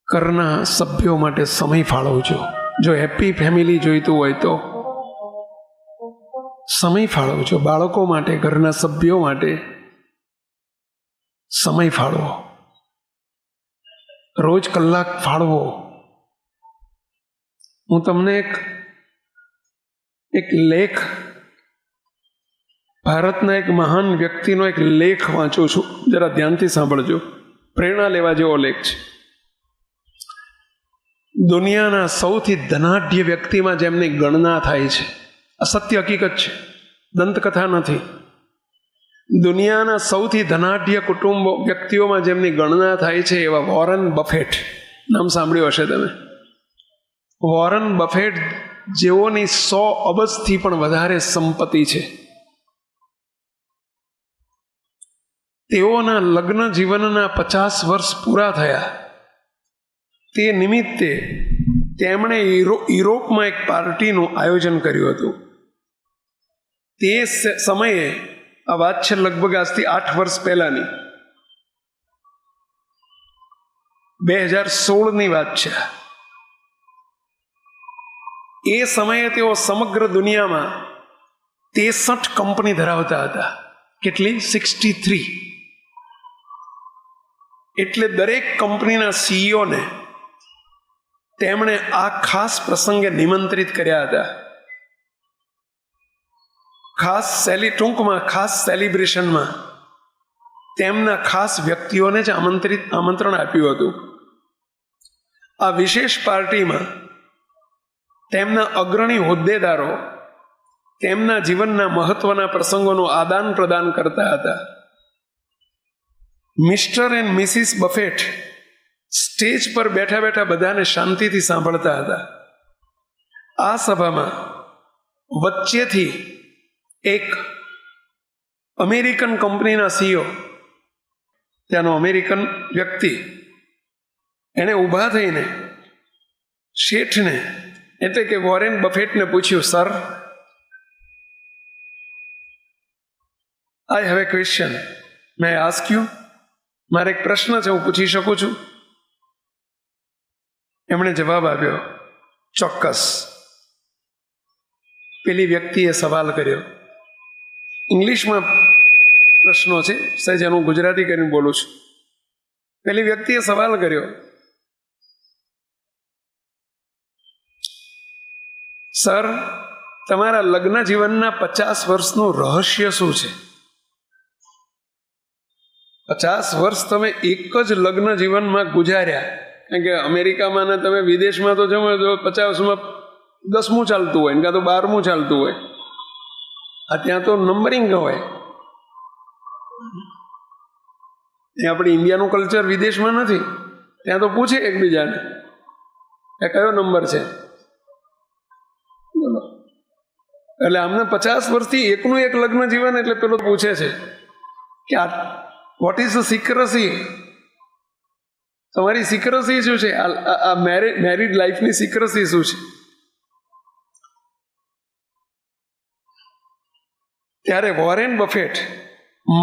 ઘરના સભ્યો માટે સમય ફાળવજો. જો હેપી ફેમિલી જોઈતું હોય તો સમય ફાળવજો. બાળકો માટે, ઘરના સભ્યો માટે સમય ફાળવો. રોજ કલાક ફાળવો. હું તમને એક લેખ, ભારતના એક મહાન વ્યક્તિનો એક લેખ વાંચું છું, જરા ધ્યાનથી સાંભળજો. પ્રેરણા લેવા જેવો લેખ છે. દુનિયાના સૌથી ધનાઢ્ય વ્યક્તિમાં જેમની ગણના થાય છે, અસત્ય હકીકત છે, દંતકથા નથી. દુનિયાના સૌથી ધનાઢ્ય વ્યક્તિઓમાં જેમની ગણના થાય છે એવા વોરન બફેટ, નામ સાંભળ્યું હશે તમે. વોરન બફેટ જેઓની 100 અબજથી પણ વધારે સંપત્તિ છે. તેઓના લગ્ન જીવનના 50 વર્ષ પૂરા થયા. તે નિમિત્તે તેમણે યુરોપમાં એક પાર્ટીનું આયોજન કર્યું હતું. તે સમયે, આ વાત છે લગભગ આજથી 8 વર્ષ પહેલાની, 2016ની વાત છે. એ સમયે તેઓ સમગ્ર દુનિયામાં 63 કંપની ધરાવતા હતા. કેટલી? 63. એટલે દરેક કંપનીના સીઈઓને તેમણે આ ખાસ પ્રસંગે નિમંત્રિત કર્યા હતા. ટૂંકમાં ખાસ સેલિબ્રેશનમાં તેમના ખાસ વ્યક્તિઓને જ આમંત્રણ આપ્યું હતું. આ વિશેષ પાર્ટીમાં તેમના અગ્રણી હોદ્દેદારો તેમના જીવનના મહત્વના પ્રસંગોનું આદાન પ્રદાન કરતા હતા. Mr and Mrs Buffett stage પર બેઠા બેઠા બધાને શાંતિથી સાંભળતા હતા. આ સભામાં વચ્ચેથી એક અમેરિકન કંપનીના સીઈઓ, ત્યાંનો અમેરિકન વ્યક્તિ, એણે ઊભા થઈને શેઠને, એટલે કે વોરેન બફેટને પૂછ્યું, sir, I have a question, May ask you? મારે એક પ્રશ્ન છે, હું પૂછી શકું છું? એમણે જવાબ આપ્યો, ચોક્કસ. પેલી વ્યક્તિએ સવાલ કર્યો. ઇંગ્લિશમાં પ્રશ્નો છે, સહેજ હું ગુજરાતી કરીને બોલું છું. પેલી વ્યક્તિએ સવાલ કર્યો, સર, તમારા લગ્ન જીવનના 50 વર્ષનું રહસ્ય શું છે? 50 વર્ષ તમે એક જ લગ્ન જીવનમાં ગુજાર્યા. કારણ કે અમેરિકામાં ને તમે વિદેશમાં તો જમો તો 50માં 10મું ચાલતું હોય ને કાં તો 12મું ચાલતું હોય. આ ત્યાં તો નંબરિંગ હોય. ત્યાં આપણે ઇન્ડિયાનું કલ્ચર વિદેશમાં નથી. ત્યાં તો પૂછે એકબીજાને એ કયો નંબર છે. બોલો, એટલે અમને 50 વર્ષથી એકનું એક લગ્ન જીવન, એટલે પેલો પૂછે છે કે આ વોટ ઇઝ ધ સિક્રસી? તમારી સિક્રસી શું છે? આ મેરિડ લાઈફની સિક્રસી શું છે? ત્યારે વોરેન બફેટ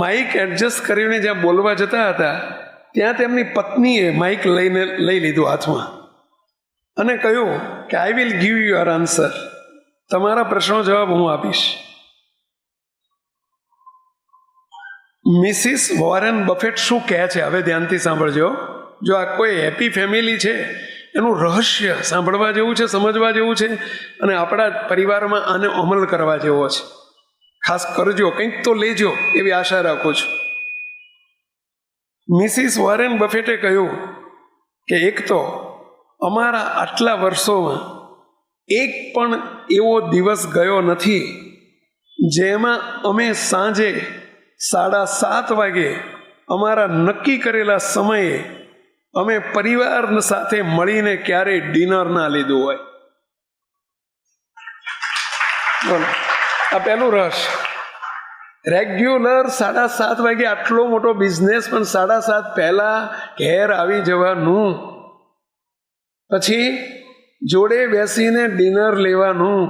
માઇક એડજસ્ટ કરીને જ્યાં બોલવા જતા હતા ત્યાં તેમની પત્નીએ માઇક લઈ લીધું હાથમાં અને કહ્યું કે I will give you your answer. તમારા પ્રશ્નો જવાબ હું આપીશ. મિસિસ વોરેન બફેટ શું કહે છે હવે ધ્યાનથી સાંભળજો. જો આ કોઈ હેપી ફેમિલી છે એનું રહસ્ય સાંભળવા જેવું છે, સમજવા જેવું છે, અને આપણા પરિવારમાં આને અમલ કરવા જેવો છે. ખાસ કરજો, કંઈક તો લેજો એવી આશા રાખું છું. મિસિસ વોરેન બફેટે કહ્યું કે એક તો અમારા આટલા વર્ષોમાં એક પણ એવો દિવસ ગયો નથી જેમાં અમે સાંજે 7:30 વાગે અમારા નક્કી કરેલા સમયે અમે પરિવાર સાથે મળીને ક્યારેય ડિનર ના લીધું હોય. બોલો, આ પહેલું રહસ્ય. રેગ્યુલર 7:30 વાગે આટલો મોટો બિઝનેસ, પણ 7:30 પહેલા ઘેર આવી જવાનું, પછી જોડે બેસીને ડિનર લેવાનું,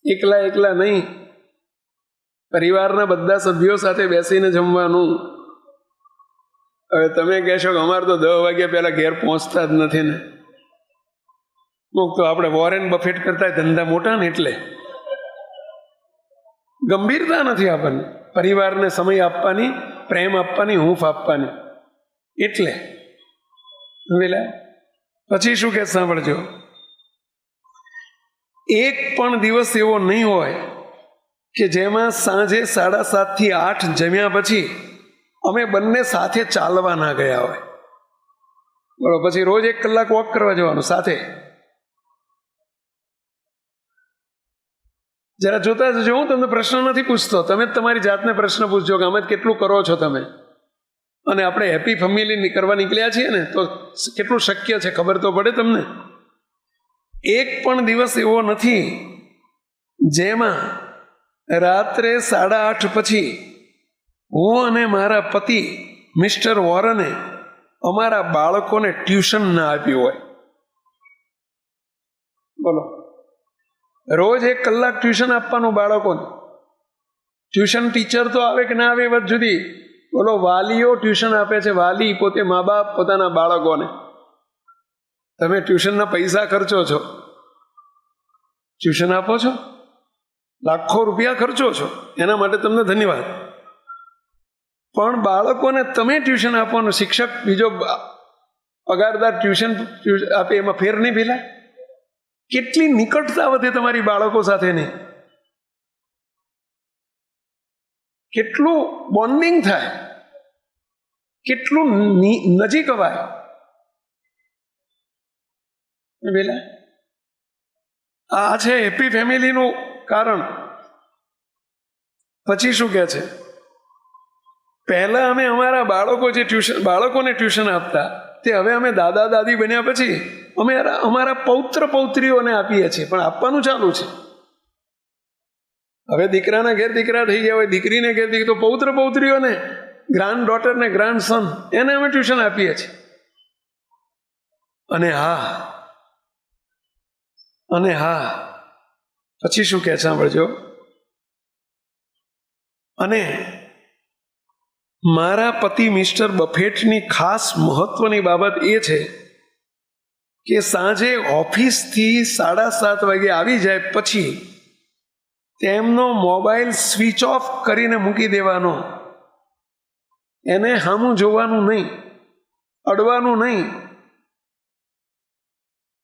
એકલા નહીં, પરિવારના બધા સભ્યો સાથે બેસીને જમવાનું. હવે તમે કહેશો કે અમારે તો 10 વાગ્યા પહેલા ઘેર પહોંચતા જ નથી ને. તો આપણે વોરેન બફેટ કરતા ધંધા મોટા ને એટલે ગંભીરતા નથી આપણને પરિવારને સમય આપવાની, પ્રેમ આપવાની, હૂંફ આપવાની. એટલે પછી શું કે સાંભળજો, એક પણ દિવસ એવો નહીં હોય કે જેમાં સાંજે 7:30 થી 8 જમ્યા પછી અમે બંને સાથે ચાલવા ના ગયા હોય. બોલો, પછી રોજ 1 કલાક વોક કરવા જવાનું સાથે. જરા જોતા જજો, હું તમને પ્રશ્ન નથી પૂછતો, તમે તમારી જાતને પ્રશ્ન પૂછજો કે અમે કેટલું કરો છો તમે. અને આપણે હેપી ફેમિલી કરવા નીકળ્યા છીએ ને, તો કેટલું શક્ય છે ખબર તો પડે તમને. એક પણ દિવસ એવો નથી જેમાં રાત્રે 8:30 પછી હું અને મારા પતિ મિસ્ટર વોરને અમારા બાળકોને ટ્યુશન ના આપ્યું હોય. બોલો, રોજ 1 કલાક ટ્યુશન આપવાનું બાળકોને. ટ્યુશન ટીચર તો આવે કે ના આવે એ વાત જુદી. બોલો, વાલીઓ ટ્યુશન આપે છે, વાલી પોતે મા બાપ પોતાના બાળકોને. તમે ટ્યુશનના પૈસા ખર્ચો છો, ટ્યુશન આપો છો, લાખો રૂપિયા ખર્ચો છો, એના માટે તમને ધન્યવાદ. પણ બાળકોને તમે ટ્યુશન આપવાનું, શિક્ષક બીજો પગારદાર ટ્યુશન આપે, એમાં ફેર નહીં પેલા. કેટલી નિકટતા વધે તમારી બાળકો સાથેની, કેટલું બોન્ડિંગ થાય, કેટલું નજીક અવાય પેલા. આ છે હેપી ફેમિલીનું કારણ. પછી શું કહે છે, પહેલા અમે અમારા બાળકોને ટ્યુશન આપતા, તે હવે અમે દાદા દાદી બન્યા પછી અમે અમારા પૌત્ર પૌત્રીઓને આપીએ છીએ, પણ આપવાનું ચાલુ છે. હવે દીકરાના ઘેર દીકરા થઈ ગયા હોય, દીકરીને ઘેર દીકરી, તો પૌત્ર પૌત્રીઓને, ગ્રાન્ડ ડોટર ને ગ્રાન્ડ સન, એને અમે ટ્યુશન આપીએ છીએ. અને હા, પછી શું કહે સાંભળજો, અને મારા પતિ મિસ્ટર બફેટની ખાસ મહત્વની બાબત એ છે કે સાંજે ઓફિસથી 7:30 વાગે આવી જાય પછી તેમનો મોબાઈલ સ્વિચ ઓફ કરીને મૂકી દેવાનો. એને સામું જોવાનું નહીં, અડવાનું નહીં.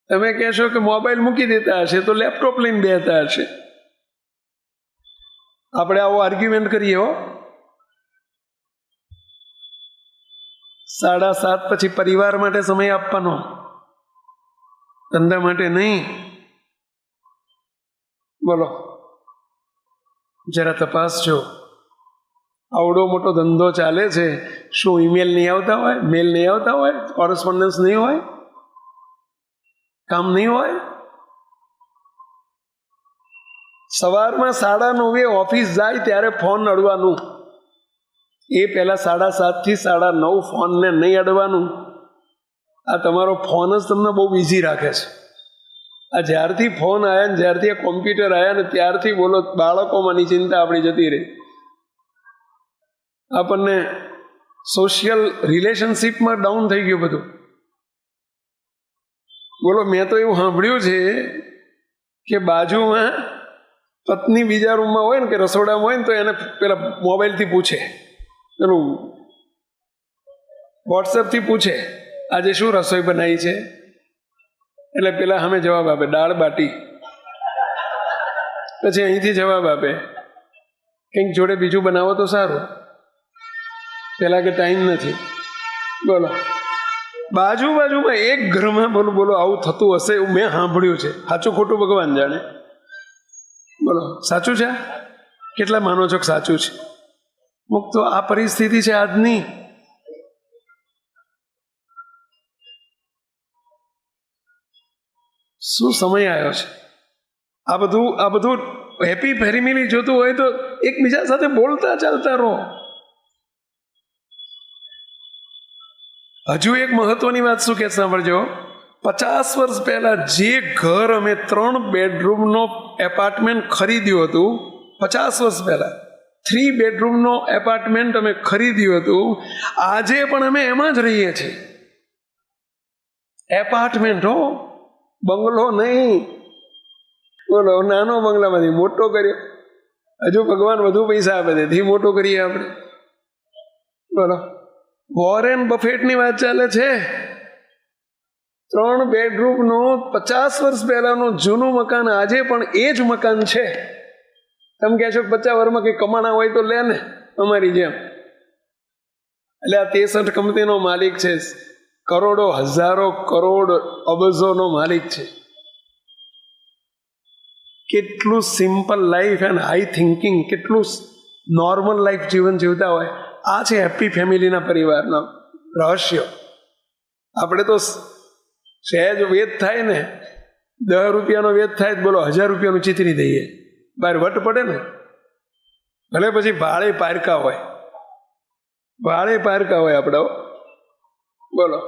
તમે કહેશો કે મોબાઈલ મૂકી દેતા હશે તો લેપટોપ લઈને બેસતા હશે. આપણે આવો આર્ગ્યુમેન્ટ કરીએ હો. 7:30 પછી પરિવાર માટે સમય આપવાનો, ધંધા માટે નહીં. બોલો, જરા તપાસજો. આવડો મોટો ધંધો ચાલે છે, શું ઈમેલ નહીં આવતા હોય, મેલ નહીં આવતા હોય, કોરસ્પોન્ડન્સ નહીં હોય, કામ નહીં હોય? સવારમાં 9:30 ઓફિસ જાય ત્યારે ફોન અડવાનું. એ પહેલા 7:30 થી 9:30 ફોનને નહીં અડવાનું. આ તમારો ફોન જ તમને બહુ બિઝી રાખે છે. આ જ્યારથી ફોન આવ્યા ને, જ્યારથી આ કોમ્પ્યુટર આવ્યા ને, ત્યારથી બોલો બાળકોમાંની ચિંતા આપણી જતી રહી. આપણને સોશિયલ રિલેશનશીપમાં ડાઉન થઈ ગયું બધું. બોલો, મેં તો એવું સાંભળ્યું છે કે બાજુમાં પત્ની બીજા રૂમમાં હોય ને કે રસોડામાં હોય ને, તો એને પેલા મોબાઈલથી પૂછે, પેલું વોટ્સએપથી પૂછે આજે શું રસોઈ બનાવી છે. એટલે પેલા સામે જવાબ આપે દાળ બાટી. પછી અહીંથી જવાબ આપે કંઈક જોડે બીજું બનાવો તો સારું. પેલા કે ટાઈમ નથી. બોલો, બાજુમાં એક ઘરમાં બોલો બોલો આવું થતું હશે એવું મેં સાંભળ્યું છે. સાચું ખોટું ભગવાન જાણે. બોલો, સાચું છે? કેટલા માનો છો કે સાચું છે? મુક્ત આ પરિસ્થિતિ છે આજની. શું સમય આવ્યો છે? આ બધું હેપી ફેમિલી જોતું હોય તો એકબીજા સાથે બોલતા ચાલતા રહો. હજુ એક મહત્વની વાત શું કે સાંભળજો. 50 વર્ષ પહેલા જે ઘર અમે 3 બેડરૂમનો એપાર્ટમેન્ટ ખરીદ્યું હતું, 50 વર્ષ પહેલા 3 બેડરૂમનો એપાર્ટમેન્ટ અમે ખરીદ્યું હતું, આજે પણ અમે એમાં જ રહીએ છીએ. એપાર્ટમેન્ટ હો, બંગલો નહીં. બોલો, નાનો બંગલામાંથી મોટો કર્યો. હજુ ભગવાન વધુ પૈસા આપે તેથી મોટો કરીએ આપણે. બોલો, વોરેન બફેટની વાત ચાલે છે. 3 બેડરૂમનું 50 વર્ષ પહેલાનું જૂનું મકાન આજે પણ એ જ મકાન છે. તમે કહે છો 50 વર્ષમાં કંઈ કમાણા હોય તો લે ને, અમારી જેમ. એટલે આ 63 કંપનીનો માલિક છે, કરોડો, હજારો કરોડ, અબજોનો માલિક છે. કેટલું simple life and high thinking, કેટલું નોર્મલ લાઈફ જીવન જીવતા હોય. આ છે હેપી ફેમિલીના પરિવારના રહસ્ય. આપણે તો સહેજ વેદ થાય ને, 10 રૂપિયાનો વેદ થાય તો બોલો 1000 રૂપિયાનું ચીતરી દઈએ. બહાર વટ પડે ને, ભલે પછી ભાડે પારકા હોય, આપણા. બોલો,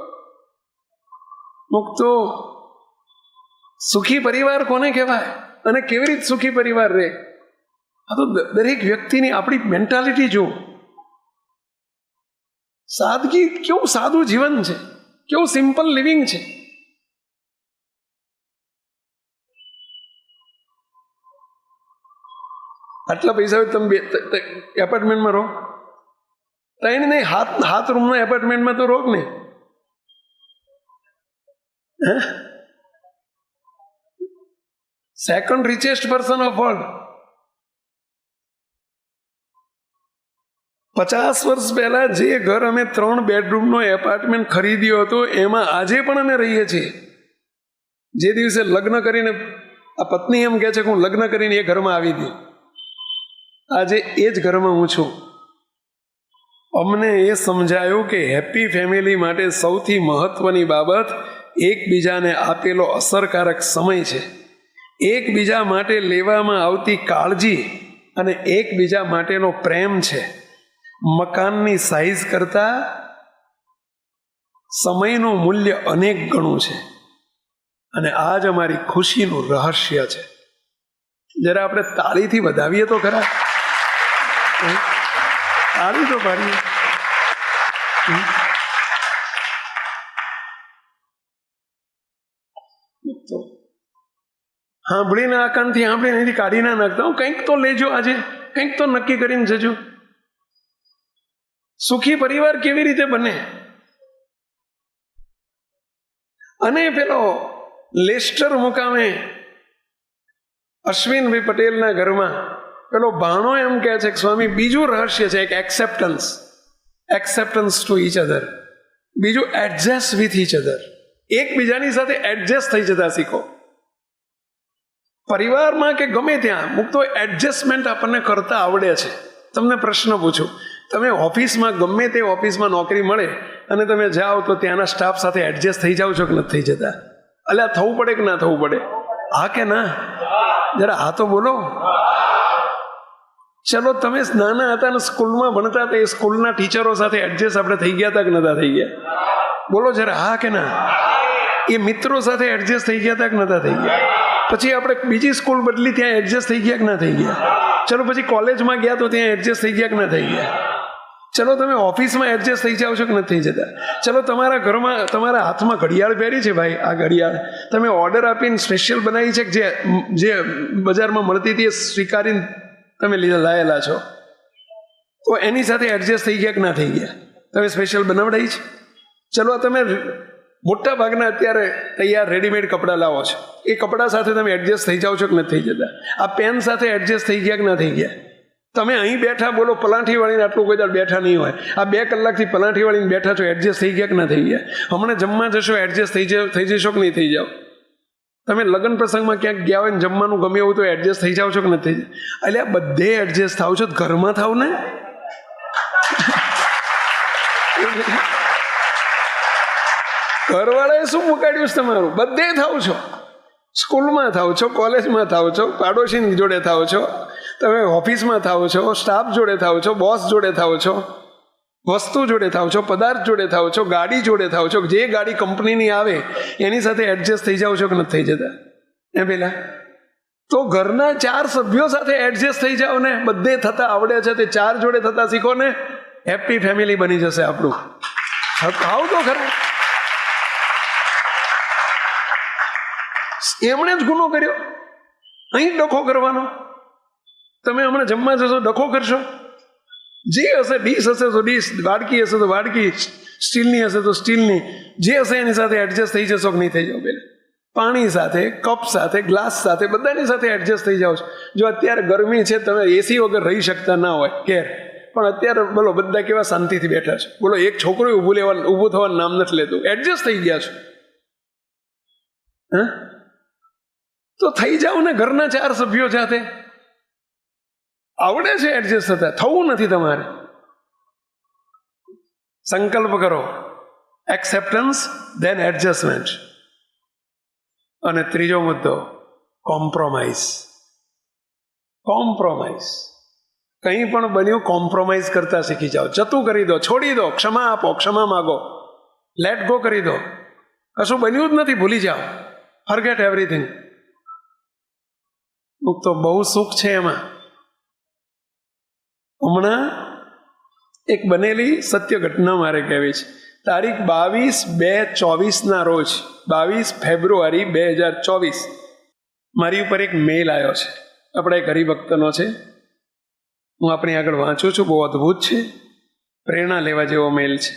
મુક્તો સુખી પરિવાર કોને કહેવાય અને કેવી રીતે સુખી પરિવાર રહે? આ તો દરેક વ્યક્તિની આપણી મેન્ટાલિટી જુઓ. સાદગી, કેવું સાદું જીવન છે, કેવું સિમ્પલ લિવિંગ છે. આટલા પૈસા તમે એપાર્ટમેન્ટમાં રહો, 3 નહીં 7 રૂમના એપાર્ટમેન્ટમાં તો રહો ને. Second richest person of world. 50 વર્ષ પહેલા જે ઘર અમે 3 બેડરૂમનો એપાર્ટમેન્ટ ખરીદ્યો હતો એમાં આજે પણ અમે રહીએ છીએ. જે દિવસે લગ્ન કરીને આ પત્ની એમ કહે છે કે હું લગ્ન કરીને એ ઘરમાં આવી હતી, આજે એ જ ઘરમાં હું છું. અમને એ સમજાયું કે હેપી ફેમિલી માટે સૌથી મહત્વની બાબત એકબીજાને આપેલો અસરકારક સમય છે, એકબીજા માટે લેવામાં આવતી કાળજી અને એકબીજા માટેનો પ્રેમ છે. મકાનની સાઈઝ કરતાં સમયનું મૂલ્ય અનેક ગણું છે અને આ જ અમારી ખુશીનું રહસ્ય છે. જરા આપણે તાળીથી વધાવીએ તો ખરા, તાળી તો પાડીએ. સાંભળીને આ કાનથી સાંભળીને એથી કાઢી ના નાખતા. હું કંઈક તો લેજો, આજે કંઈક તો નક્કી કરીને જજો. સુખી પરિવાર કેવી રીતે બને? અને પેલો લેસ્ટર મુકામે અશ્વિનભાઈ પટેલના ઘરમાં પેલો ભાણો એમ કહે છે કે સ્વામી, બીજું રહસ્ય છે એક એક્સેપ્ટન્સ ટુ ઈચ અધર. બીજું એડજસ્ટ વિથ ઈચ અધર. એકબીજાની સાથે એડજસ્ટ થઈ જતા શીખો. પરિવારમાં કે ગમે ત્યાં મુક્તો એડજસ્ટમેન્ટ આપણને કરતા આવડે છે. તમને પ્રશ્ન પૂછું, તમે ઓફિસમાં ગમે તે ઓફિસમાં નોકરી મળે અને તમે જાઓ તો ત્યાંના સ્ટાફ સાથે એડજસ્ટ થઈ જાઓ છો કે નથી થઈ જતા? અલ્યા થવું પડે કે ના થવું પડે? હા કે ના? જરા હા તો બોલો. ચલો, તમે નાના હતા ને સ્કૂલમાં ભણતા હતા, એ સ્કૂલના ટીચરો સાથે એડજસ્ટ આપણે થઈ ગયા હતા કે નતા થઈ ગયા? બોલો જરા હા કે ના? એ મિત્રો સાથે એડજસ્ટ થઈ ગયા હતા કે નતા થઈ ગયા? પછી આપણે બીજી સ્કૂલ બદલી, ત્યાં એડજસ્ટ થઈ ગયા કે ના થઈ ગયા? ચલો, પછી કોલેજમાં ગયા તો ત્યાં એડજસ્ટ થઈ ગયા કે ના થઈ ગયા? ચલો, તમે ઓફિસમાં એડજસ્ટ થઈ જાઓ છો કે નથી થઈ જતા? ચલો, તમારા ઘરમાં તમારા હાથમાં ઘડિયાળ પહેરી છે, ભાઈ આ ઘડિયાળ તમે ઓર્ડર આપીને સ્પેશિયલ બનાવી છે કે જે બજારમાં મળતી હતી એ સ્વીકારીને તમે લાયેલા છો, તો એની સાથે એડજસ્ટ થઈ ગયા કે ના થઈ ગયા? તમે સ્પેશિયલ બનાવડાવી છે? ચલો, તમે મોટા ભાગના અત્યારે તૈયાર રેડીમેડ કપડાં લાવો છો, એ કપડાં સાથે તમે એડજસ્ટ થઈ જાઓ છો કે નથી થઈ જતા? આ પેન સાથે એડજસ્ટ થઈ ગયા કે ના થઈ ગયા? તમે અહીં બેઠા બોલો, પલાઠી વાળીને આટલું કોઈ દાડ બેઠા નહીં હોય. આ 2 કલાકથી પલાઠી વાળીને બેઠા છો, એડજસ્ટ થઈ ગયા કે ના થઈ ગયા? હમણાં જમવા જશો, એડજસ્ટ થઈ જશો કે નહીં થઈ જાઓ? તમે લગ્ન પ્રસંગમાં ક્યાંક ગયા હોય ને જમવાનું ગમે એવું તો એડજસ્ટ થઈ જાઓ છો કે નથી થઈ જાય? એટલે આ બધે એડજસ્ટ થાવ છો, ઘરમાં થાવ ને. ઘરવાળાએ શું મુકાડ્યું છે તમારું? બધે થાવ છો. સ્કૂલમાં થાવ છો, કોલેજમાં થાવ છો, પાડોશી જોડે થાવ છો, તમે ઓફિસમાં થાવ છો, સ્ટાફ જોડે થાવ છો, બોસ જોડે થાવ છો, વસ્તુ જોડે થાવ છો, પદાર્થ જોડે થાવ છો, ગાડી જોડે થાવ છો. જે ગાડી કંપનીની આવે એની સાથે એડજસ્ટ થઈ જાવ છો કે નથી થઈ જતા? એ પેલા તો ઘરના 4 સભ્યો સાથે એડજસ્ટ થઈ જાઓ ને. બધે થતા આવડે છે તે 4 જોડે થતા શીખો ને. હેપી ફેમિલી બની જશે આપણું. આવ તો ખરા. એમણે જ ગુનો કર્યો, અહીં ડખો કરવાનો. તમે હમણાં જમવા જશો, ડખો કરશો. જે હશે, ડીશ હશે તો ડીશ, વાડકી હશે તો વાડકી, સ્ટીલની હશે તો સ્ટીલની, જે હશે એની સાથે એડજસ્ટ થઈ જશો કે નહીં થઈ જાઓ? પેલા પાણી સાથે, કપ સાથે, ગ્લાસ સાથે, બધાની સાથે એડજસ્ટ થઈ જાઓ છો. જો અત્યારે ગરમી છે, તમે એસી વગર રહી શકતા ના હોય ઘેર, પણ અત્યારે બોલો બધા કેવા શાંતિથી બેઠા છે. બોલો એક છોકરો ઊભું થવાનું નામ નથી લેતું. એડજસ્ટ થઈ ગયા છો. હા, તો થઈ જાઓ ને. ઘરના 4 સભ્યો સાથે આવડે છે એડજસ્ટ થતા. થવું નથી તમારે. સંકલ્પ કરો, એક્સેપ્ટન્સ ધેન એડજસ્ટમેન્ટ. અને ત્રીજો મુદ્દો, કોમ્પ્રોમાઇઝ. કોમ્પ્રોમાઇઝ. કંઈ પણ બન્યું, કોમ્પ્રોમાઇઝ કરતા શીખી જાઓ. જતું કરી દો, છોડી દો, ક્ષમા આપો, ક્ષમા માગો, લેટ ગો કરી દો. કશું બન્યું જ નથી, ભૂલી જાઓ. Forget everything. તો બહુ સુખ છે એમાં. હમણાં એક બનેલી સત્ય ઘટના મારે કહેવી છે. તારીખ 22/2/24 રોજ, 22 ફેબ્રુઆરી 2024, મારી ઉપર એક મેલ આવ્યો છે. આપણા એક હરિભક્તનો છે. હું આપણી આગળ વાંચું છું. બહુ અદ્ભુત છે, પ્રેરણા લેવા જેવો મેલ છે.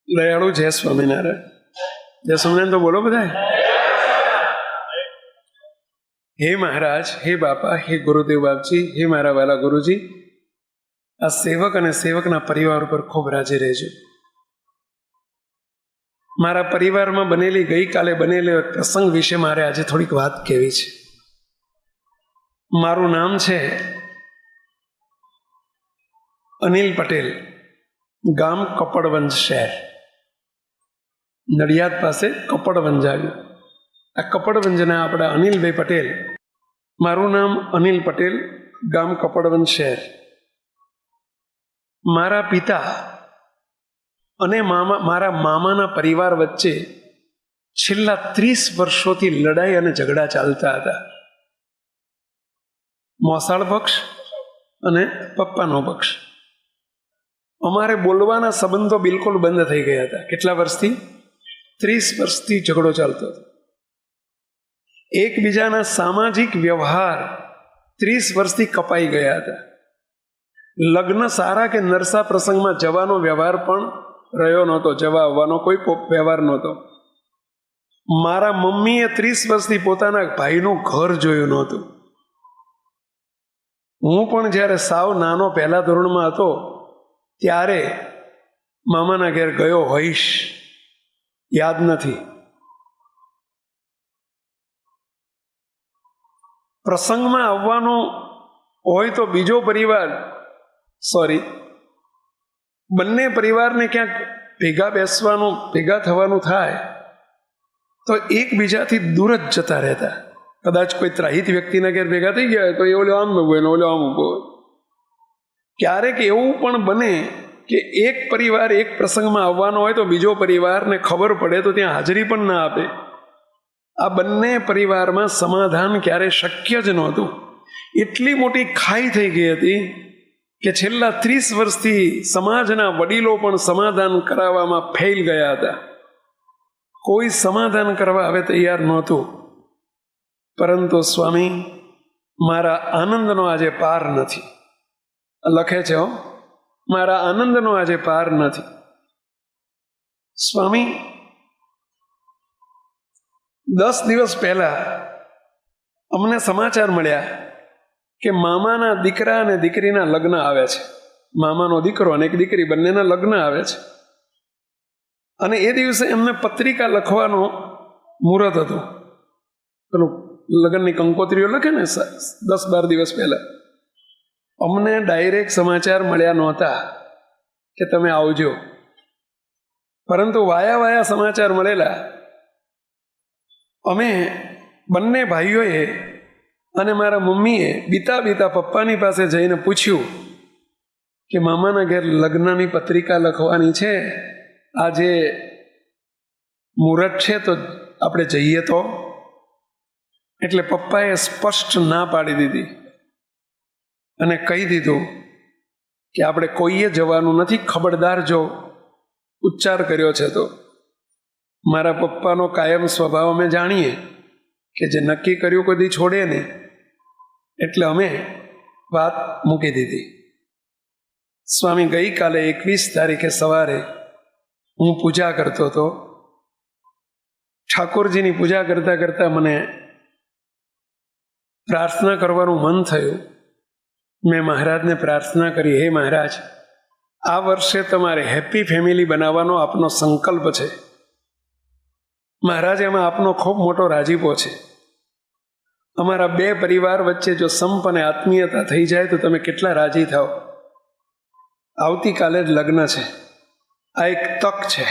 દયાળુ જય સ્વામિનારાયણ. જય સ્વામિનારાયણ તો બોલો બધા. હે મહારાજ, હે બાપા, હે ગુરુદેવ બાપજી, હે મારા વાલા ગુરુજી, આ સેવક અને સેવકના પરિવાર ઉપર ખૂબ રાજી રહેજો. મારા પરિવારમાં ગઈકાલે બનેલી પ્રસંગ વિશે મારે આજે થોડીક વાત કહેવી છે. મારું નામ છે અનિલ પટેલ, ગામ કપડવંજ શહેર, નડિયાદ પાસે કપડવંજ આવ્યું. આ કપડવંજના આપણા અનિલભાઈ પટેલ. મારું નામ અનિલ પટેલ, ગામ કપડવંજ શહેર. મારા પિતા અને મારા મામાના પરિવાર વચ્ચે છેલ્લા 30 વર્ષોથી લડાઈ અને ઝઘડા ચાલતા હતા. મોસાળ પક્ષ અને પપ્પાનો પક્ષ. અમારે બોલવાના સંબંધો બિલકુલ બંધ થઈ ગયા હતા. કેટલા વર્ષથી? 30 વર્ષથી ઝઘડો ચાલતો હતો. એકબીજાના સામાજિક વ્યવહાર 30 વર્ષથી કપાઈ ગયા હતા. લગ્ન સારા કે નરસા પ્રસંગમાં જવાનો વ્યવહાર પણ રહ્યો નહોતો. જવા આવવાનો કોઈ વ્યવહાર નહોતો. મારા મમ્મીએ 30 વર્ષથી પોતાના ભાઈનું ઘર જોયું નહોતું. હું પણ જ્યારે સાવ નાનો 1લા ધોરણમાં હતો ત્યારે મામાના ઘેર ગયો હોઈશ, યાદ નથી. પ્રસંગમાં આવવાનું હોય તો બીજો પરિવાર, બંને પરિવારને ક્યાંક ભેગા બેસવાનું, ભેગા થવાનું થાય તો એકબીજાથી દૂર જ જતા રહેતા. કદાચ કોઈ ત્રાહિત વ્યક્તિના ઘેર ભેગા થઈ ગયા હોય તો એ ઓલો આમ ઉભો ને ઓલો આમ ઉભો. ક્યારેક એવું પણ બને કે એક પરિવાર એક પ્રસંગમાં આવવાનો હોય તો બીજો પરિવારને ખબર પડે તો ત્યાં હાજરી પણ ના આપે. આ બંને પરિવારમાં સમાધાન ક્યારે શક્ય જ નહોતું. એટલી મોટી ખાઈ થઈ ગઈ હતી કે છેલ્લા 30 વર્ષથી સમાજના વડીલો પણ સમાધાન કરાવવામાં ફેલ ગયા હતા. કોઈ સમાધાન કરવા હવે તૈયાર નહોતું. પરંતુ સ્વામી, મારા આનંદનો આજે પાર નથી. લખે છે, મારા આનંદનો આજે પાર નથી. સ્વામી, 10 દિવસ પહેલા અમને સમાચાર મળ્યા કે મામાના દીકરા અને દીકરીના લગ્ન આવે છે. મામાનો દીકરો અને એક દીકરી બંનેના લગ્ન આવે છે. અને એ દિવસે એમને પત્રિકા લખવાનો મુહૂર્ત હતું. પેલું લગ્નની કંકોત્રીઓ લખે ને 10-12 દિવસ પહેલા. અમને ડાયરેક્ટ સમાચાર મળ્યા નહોતા કે તમે આવજો, પરંતુ વાયા સમાચાર મળેલા. અમે બંને ભાઈઓએ અને મારા મમ્મીએ બીતા પપ્પાની પાસે જઈને પૂછ્યું કે મામાના ઘેર લગ્નની પત્રિકા લખવાની છે, આજે મુહૂર્ત છે તો આપણે જઈએ તો? એટલે પપ્પાએ સ્પષ્ટ ના પાડી દીધી અને કહી દીધું કે આપણે કોઈએ જવાનું નથી, ખબરદાર જો ઉચ્ચાર કર્યો છે તો. મારા પપ્પાનો કાયમ સ્વભાવ અમે જાણીએ કે જે નક્કી કર્યું કોઈ દી છોડે ને, એટલે અમે વાત મૂકી દીધી. સ્વામી ગઈકાલે 21 તારીખે સવારે હું પૂજા કરતો હતો. ઠાકોરજીની પૂજા કરતાં કરતાં મને પ્રાર્થના કરવાનું મન થયું. મેં મહારાજને પ્રાર્થના કરી, હે મહારાજ, આ વર્ષે તમારે હેપી ફેમિલી બનાવવાનો આપનો સંકલ્પ છે. મહારાજ, એમાં આપનો ખૂબ મોટો રાજીપો છે. અમારા 2 પરિવાર વચ્ચે જો સંપ અને આત્મીયતા થઈ જાય તો તમે કેટલા રાજી થાઓ. આવતીકાલે જ લગ્ન છે, આ એક તક છે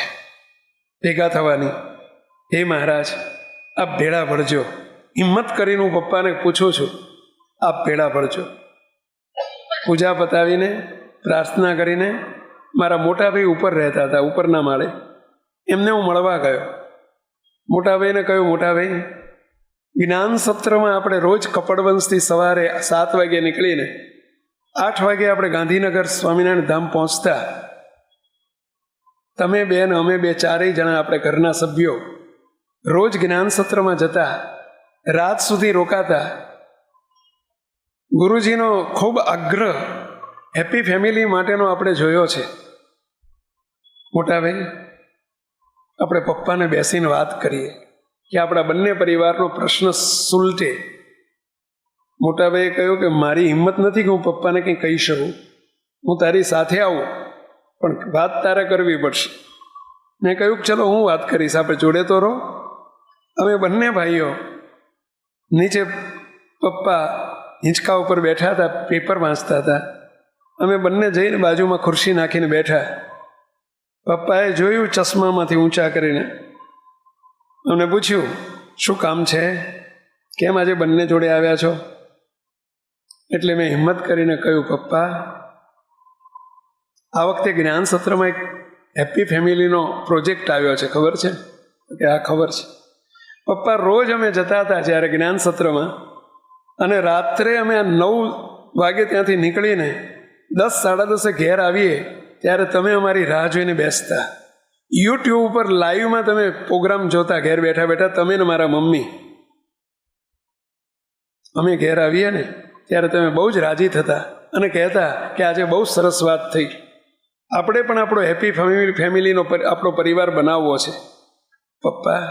ભેગા થવાની. હે મહારાજ, આપ ભેળા ભળજો. હિંમત કરીને હું પપ્પાને પૂછું છું, આપ ભેળા ભળજો. પૂજા પતાવીને પ્રાર્થના કરીને મારા મોટા ભાઈ ઉપર રહેતા હતા, ઉપરના માળે. એમને હું મળવા ગયો. મોટા ભાઈને કહ્યું, મોટા ભાઈ, જ્ઞાન સત્રમાં આપણે રોજ કપડવંશથી સવારે 7 વાગે નીકળીને 8 વાગે આપણે ગાંધીનગર સ્વામિનારાયણ ધામ પહોંચતા. તમે બે ને અમે બે, 4 જણા આપણે ઘરના સભ્યો રોજ જ્ઞાન સત્રમાં જતા, રાત સુધી રોકાતા. ગુરુજીનો ખૂબ આગ્રહ હેપી ફેમિલી માટેનો આપણે જોયો છે. મોટા ભાઈ, આપણે પપ્પાને બેસીને વાત કરીએ કે આપણા બંને પરિવારનો પ્રશ્ન સુલટે. મોટાભાઈએ કહ્યું કે મારી હિંમત નથી કે હું પપ્પાને કંઈ કહી શકું. હું તારી સાથે આવું, પણ વાત તારે કરવી પડશે. મેં કહ્યું ચલો હું વાત કરીશ, આપણે જોડે તો રહો. અમે બંને ભાઈઓ નીચે, પપ્પા હિંચકા ઉપર બેઠા હતા, પેપર વાંચતા હતા. અમે બંને જઈને બાજુમાં ખુરશી નાખીને બેઠા. પપ્પાએ જોયું ચશ્મામાંથી ઊંચા કરીને, અમને પૂછ્યું, શું કામ છે? કેમ આજે બંને જોડે આવ્યા છો? એટલે મેં હિંમત કરીને કહ્યું, પપ્પા, આ વખતે જ્ઞાન સત્રમાં એક હેપી ફેમિલીનો પ્રોજેક્ટ આવ્યો છે, ખબર છે? કે હા, ખબર છે. પપ્પા, રોજ અમે જતા હતા જ્યારે જ્ઞાન સત્રમાં, અને રાત્રે અમે 9 વાગે ત્યાંથી નીકળીને 10-10:30 ઘેર આવીએ ત્યારે તમે અમારી રાહ જોઈને બેસતા. યુટ્યુબ ઉપર લાઈવમાં તમે પ્રોગ્રામ જોતા ઘેર બેઠા બેઠા, તમે ને મારા મમ્મી. અમે ઘેર આવીએ ને ત્યારે તમે બહુ જ રાજી થતા અને કહેતા કે આજે બહુ સરસ વાત થઈ, આપણે પણ આપણો હેપી ફેમિલીનો આપણો પરિવાર બનાવવો છે. પપ્પા,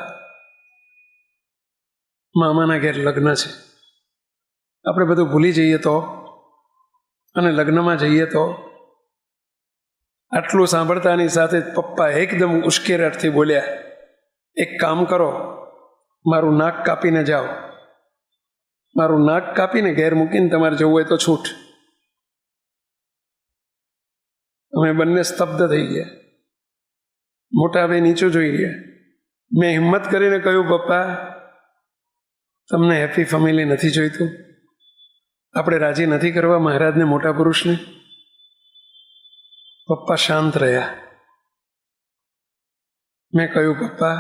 મામાના ઘેર લગ્ન છે, આપણે બધું ભૂલી જઈએ તો, અને લગ્નમાં જઈએ તો? આટલું સાંભળતાની સાથે પપ્પા એકદમ ઉશ્કેરાટથી બોલ્યા, એક કામ કરો, મારું નાક કાપીને જાઓ. મારું નાક કાપીને ઘેર મૂકીને તમારે જવું હોય તો છૂટ. અમે બંને સ્તબ્ધ થઈ ગયા. મોટા ભાઈ નીચું જોઈ ગયા. મેં હિંમત કરીને કહ્યું, પપ્પા, તમને હેપી ફેમિલી નથી જોઈતું? આપણે રાજી નથી કરવા મહારાજને, મોટા પુરુષને? પપ્પા શાંત રહ્યા. મેં કહ્યું, પપ્પા,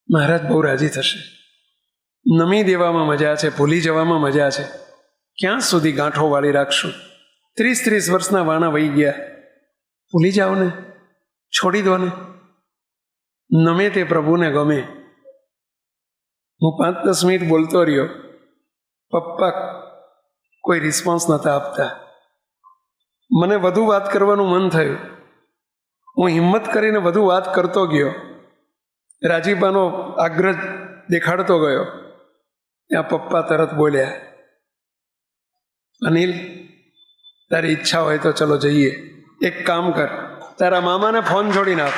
મહારાજ બહુ રાજી થશે. નમી દેવામાં મજા છે, ભૂલી જવામાં મજા છે. ક્યાં સુધી ગાંઠો વાળી રાખશું? 30 વર્ષના વાણા વહી ગયા. ભૂલી જાઓ ને, છોડી દો ને. નમે તે પ્રભુને ગમે. હું 5-10 મિનિટ બોલતો રહ્યો. પપ્પા કોઈ રિસ્પોન્સ નહોતા આપતા. મને વધુ વાત કરવાનું મન થયું. હું હિંમત કરીને વધુ વાત કરતો ગયો, રાજીપાનો આગ્રહ દેખાડતો ગયો. ત્યાં પપ્પા તરત બોલ્યા, અનિલ, તારી ઈચ્છા હોય તો ચલો જઈએ. એક કામ કર, તારા મામાને ફોન જોડીને આપ,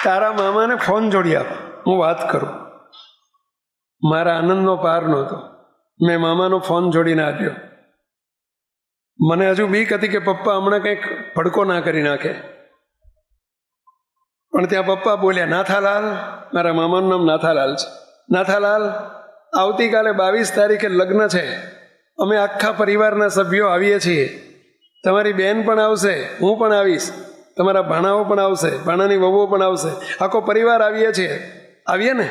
તારા મામાને ફોન જોડી આપ, હું વાત કરું. મારા આનંદનો પાર નહોતો. મેં મામાનો ફોન જોડીને આપ્યો. મને હજુ બીક હતી કે પપ્પા હમણાં કંઈક ભડકો ના કરી નાખે. પણ ત્યાં પપ્પા બોલ્યા, નાથાલાલ, મારા મામાનું નામ નાથાલાલ છે, નાથાલાલ, આવતીકાલે 22 તારીખે લગ્ન છે. અમે આખા પરિવારના સભ્યો આવીએ છીએ. તમારી બહેન પણ આવશે, હું પણ આવીશ, તમારા ભાણાઓ પણ આવશે, ભાણાની વહુઓ પણ આવશે, આખો પરિવાર આવીએ છીએ. આવીએ ને?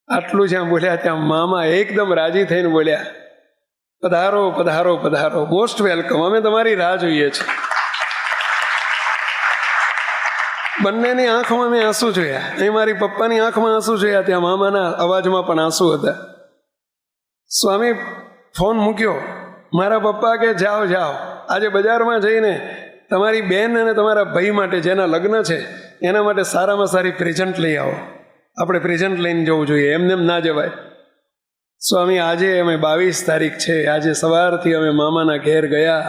આટલું જ્યાં બોલ્યા ત્યાં મામા એકદમ રાજી થઈને બોલ્યા, પધારો પધારો પધારો, મોસ્ટ વેલકમ, અમે તમારી રાહ જોઈએ છીએ. બંનેની આંખમાં મેં આંસુ જોયા. અહીં મારી પપ્પાની આંખમાં આંસુ જોયા, ત્યાં મામાના અવાજમાં પણ આંસુ હતા. સ્વામી ફોન મૂક્યો. મારા પપ્પા કે જાઓ જાઓ, આજે બજારમાં જઈને તમારી બેન અને તમારા ભાઈ માટે જેના લગ્ન છે એના માટે સારામાં સારી પ્રેઝન્ટ લઈ આવો. આપણે પ્રેઝન્ટ લઈને જવું જોઈએ, એમને એમ ના જવાય. સ્વામી આજે અમે 22 તારીખ છે, આજે સવારથી અમે મામાના ઘેર ગયા,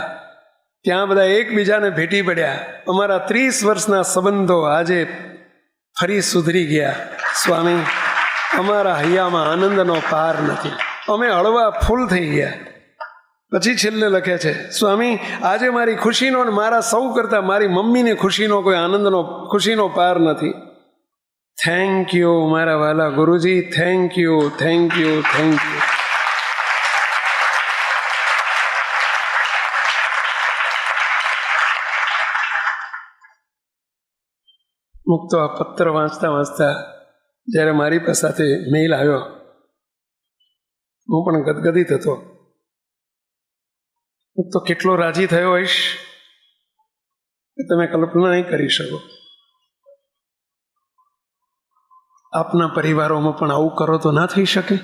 ત્યાં બધા એકબીજાને ભેટી પડ્યા. અમારા 30 વર્ષના સંબંધો આજે ફરી સુધરી ગયા. સ્વામી, અમારા હૈયામાં આનંદનો પાર નથી, અમે હળવા ફૂલ થઈ ગયા. પછી છેલ્લે લખે છે, સ્વામી, આજે મારી ખુશીનો ને મારા સૌ કરતાં મારી મમ્મીની ખુશીનો કોઈ આનંદનો ખુશીનો પાર નથી. થેન્ક યુ મારા વાલા ગુરુજી, thank you, thank you, thank you. મુક્તો આ પત્ર વાંચતા વાંચતા જ્યારે મારી પાસે મેઇલ આવ્યો, હું પણ ગદગદિત હતો. હું તો કેટલો રાજી થયો હોઈશ કે તમે કલ્પના નહીં કરી શકો. આપના પરિવારોમાં પણ આવું કરો તો ના થઈ શકે?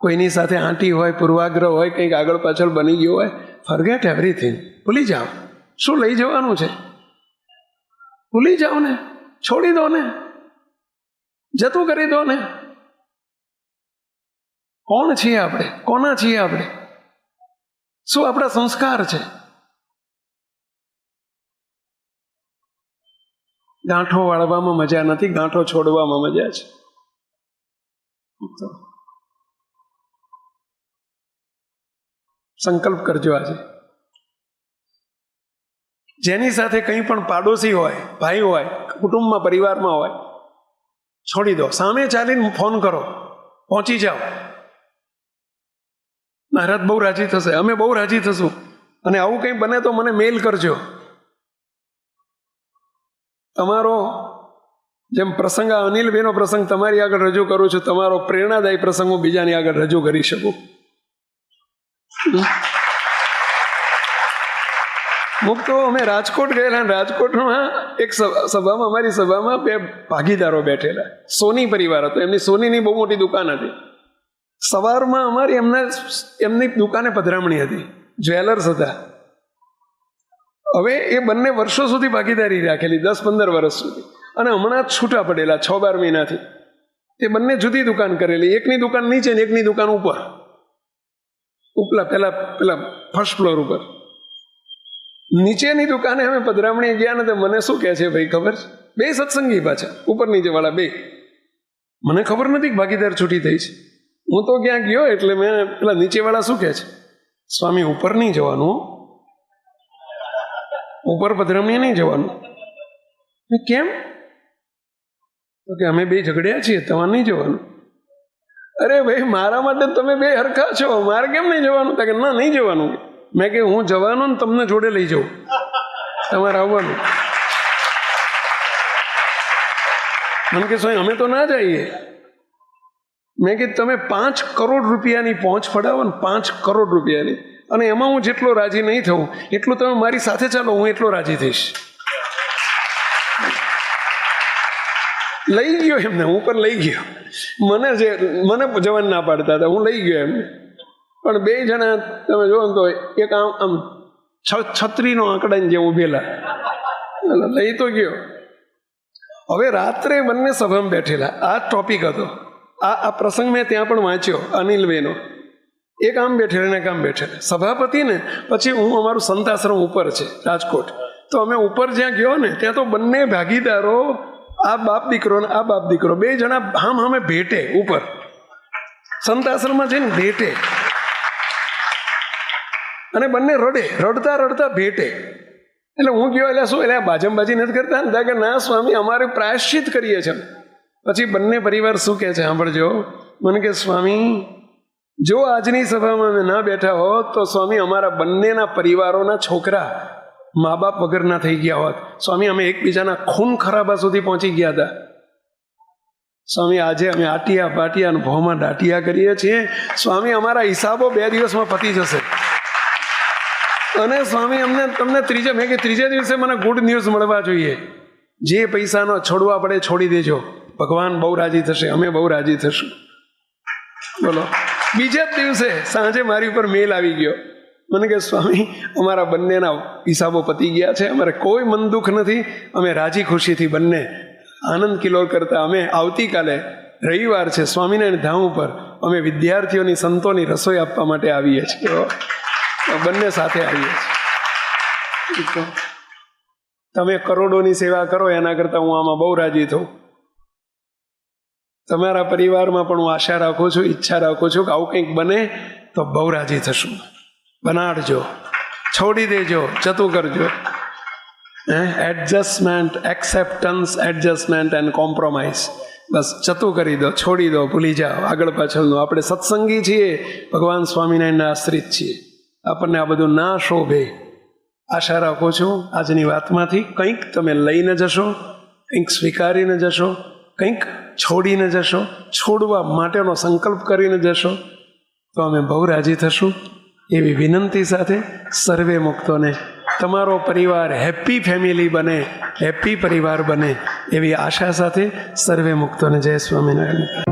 કોઈની સાથે આંટી હોય, પૂર્વાગ્રહ હોય, કંઈક આગળ પાછળ બની ગયો હોય, ફરગેટ એવરીથિંગ, ભૂલી જાઓ. શું લઈ જવાનું છે? ભૂલી જાઓ ને, છોડી દો ને, જતું કરી દો ને. કોણ છીએ આપણે? કોના છીએ આપણે? શું આપણા સંસ્કાર છે? ગાંઠો વાળવામાં મજા નથી, ગાંઠો છોડવામાં મજા છે. સંકલ્પ કરજો આજે. જેની સાથે કંઈ પણ પાડોશી હોય, ભાઈ હોય, કુટુંબમાં પરિવારમાં હોય, છોડી દો. સામે ચાલીને ફોન કરો, પહોંચી જાઓ. મહારાજ બહુ રાજી થશે, અમે બહુ રાજી થશું. અને આવું કંઈ બને તો મને મેલ કરજો. તમારો જેમ પ્રસંગ, આ અનિલભાઈનો પ્રસંગ તમારી આગળ રજૂ કરું છું, તમારો પ્રેરણાદાયી પ્રસંગ હું બીજાની આગળ રજૂ કરી શકું. મુક્તો અમે રાજકોટ ગયેલા, રાજકોટમાં એક સભામાં, અમારી સભામાં 2 ભાગીદારો બેઠેલા. સોની પરિવાર હતો, એમની સોનીની બહુ મોટી દુકાન હતી. સવારમાં અમારી એમની દુકાને પધરામણી હતી, જ્વેલર્સ હતા. હવે એ બંને વર્ષો સુધી ભાગીદારી રાખેલી, 10-15 વર્ષ સુધી, અને હમણાં જ છૂટા પડેલા 6-12 મહિનાથી. એ બંને જુદી દુકાન કરેલી, એકની દુકાન નીચે ને એકની દુકાન ઉપર, પેલા ફર્સ્ટ ફ્લોર ઉપર. નીચેની દુકાને અમે પધરામણી ગયા ને તો મને શું કહે છે ભાઈ ખબર છે? 2 સત્સંગી પાછા, ઉપર નીચે વાળા 2. મને ખબર નથી કે ભાગીદાર છૂટી થઈ છે. હું તો ક્યાં ગયો એટલે મેં પેલા નીચેવાળા શું કહે છે, સ્વામી ઉપર નહીં જવાનું, ઉપર પધરામણી નહીં જવાનું. કેમ? તો કે અમે 2 ઝઘડ્યા છીએ, તમારે નહીં જવાનું. અરે ભાઈ, મારા માટે તમે 2 હરખા છો, મારે કેમ નહીં જવાનું? તો કે ના, નહીં જવાનું. મેં કે હું જવાનું ને તમને જોડે લઈ જાઉં, તમારે આવવાનું. મને કે સ્વામી અમે તો ના જઈએ. મેં કીધું તમે 5 કરોડ રૂપિયાની પહોંચ પડાવો ને, 5 કરોડ રૂપિયાની, અને એમાં હું જેટલો રાજી નહીં થઉં એટલું તમે મારી સાથે ચાલો, હું એટલો રાજી થઈશ. લઈ ગયો એમને, હું પણ લઈ ગયો. મને જવાન ના પાડતા હતા, હું લઈ ગયો એમને. પણ 2 જણા તમે જોવો ને તો એક આમ છત્રીનો આંકડાને જેમ ઉભેલા, લઈ તો ગયો. હવે રાત્રે બંને સભામાં બેઠેલા, આ ટોપિક હતો, આ પ્રસંગ મેં ત્યાં પણ વાંચ્યો અનિલભાઈનો. એક આમ બેઠેલા ને એક આમ બેઠેલા સભાપતિ ને. પછી હું અમારું સંતાશ્રમ ઉપર છે રાજકોટ, તો અમે ઉપર જ્યાં ગયો ને ત્યાં તો બંને ભાગીદારો, આ બાપ દીકરો ને આ બાપ દીકરો, બે જણા હામ હામે ભેટે ઉપર સંતાશ્રમમાં જઈને ભેટે, અને બંને રડે, રડતા રડતા ભેટે. એટલે હું ગયો, એટલે શું, એટલે બાજંબાજી નથી કરતા ને? કે ના સ્વામી, અમારે પ્રાયશ્ચિત કરીએ છીએ. પછી બંને પરિવાર શું કહે છે સાંભળજો. મને કે સ્વામી, જો આજની સભામાં અમે ના બેઠા હોત તો સ્વામી અમારા બંનેના પરિવારોના છોકરા મા બાપ વગરના થઈ ગયા હોત. સ્વામી, અમે એકબીજાના ખૂન ખરાબા સુધી પહોંચી ગયા હતા. સ્વામી, આજે અમે આટિયા પાટિયા અને ભોમાં દાટિયા કરીએ છીએ. સ્વામી, અમારા હિસાબો 2 દિવસમાં પતી જશે. અને સ્વામી, તમને ત્રીજે દિવસે મને ગુડ ન્યૂઝ મળવા જોઈએ. જે પૈસાનો છોડવા પડે છોડી દેજો, ભગવાન બહુ રાજી થશે, અમે બહુ રાજી થશું. બોલો, બીજા જ દિવસે સાંજે મારી ઉપર મેલ આવી ગયો. મને કે સ્વામી, અમારા બંનેના હિસાબો પતી ગયા છે, અમારે કોઈ મન દુઃખ નથી, અમે રાજી ખુશીથી બંને આનંદ કિલોલ કરતા અમે આવતીકાલે રવિવાર છે, સ્વામિનારાયણ ધામ ઉપર અમે વિદ્યાર્થીઓની સંતોની રસોઈ આપવા માટે આવીએ છીએ. બંને સાથે આવીએ છીએ. તમે કરોડોની સેવા કરો એના કરતાં હું આમાં બહુ રાજી થઉં. તમારા પરિવારમાં પણ હું આશા રાખું છું, ઈચ્છા રાખું છું કે આવું કંઈક બને તો બહુ રાજી થશું. બનાડજો, છોડી દેજો, જતું કરજો. Adjustment, acceptance, adjustment and compromise. બસ જતું કરી દો, છોડી દો, ભૂલી જાઓ આગળ પાછળનું. આપણે સત્સંગી છીએ, ભગવાન સ્વામિનારાયણના આશ્રિત છીએ, આપણને આ બધું ના શોભે. આશા રાખું છું આજની વાતમાંથી કંઈક તમે લઈને જશો, કંઈક સ્વીકારીને જશો, કંઈક છોડીને જશો, છોડવા માટેનો સંકલ્પ કરીને જશો તો અમે બહુ રાજી થશું. એવી વિનંતી સાથે સર્વે મુક્તોને તમારો પરિવાર હેપી ફેમિલી બને, હેપી પરિવાર બને એવી આશા સાથે સર્વે મુક્તોને જય સ્વામિનારાયણ.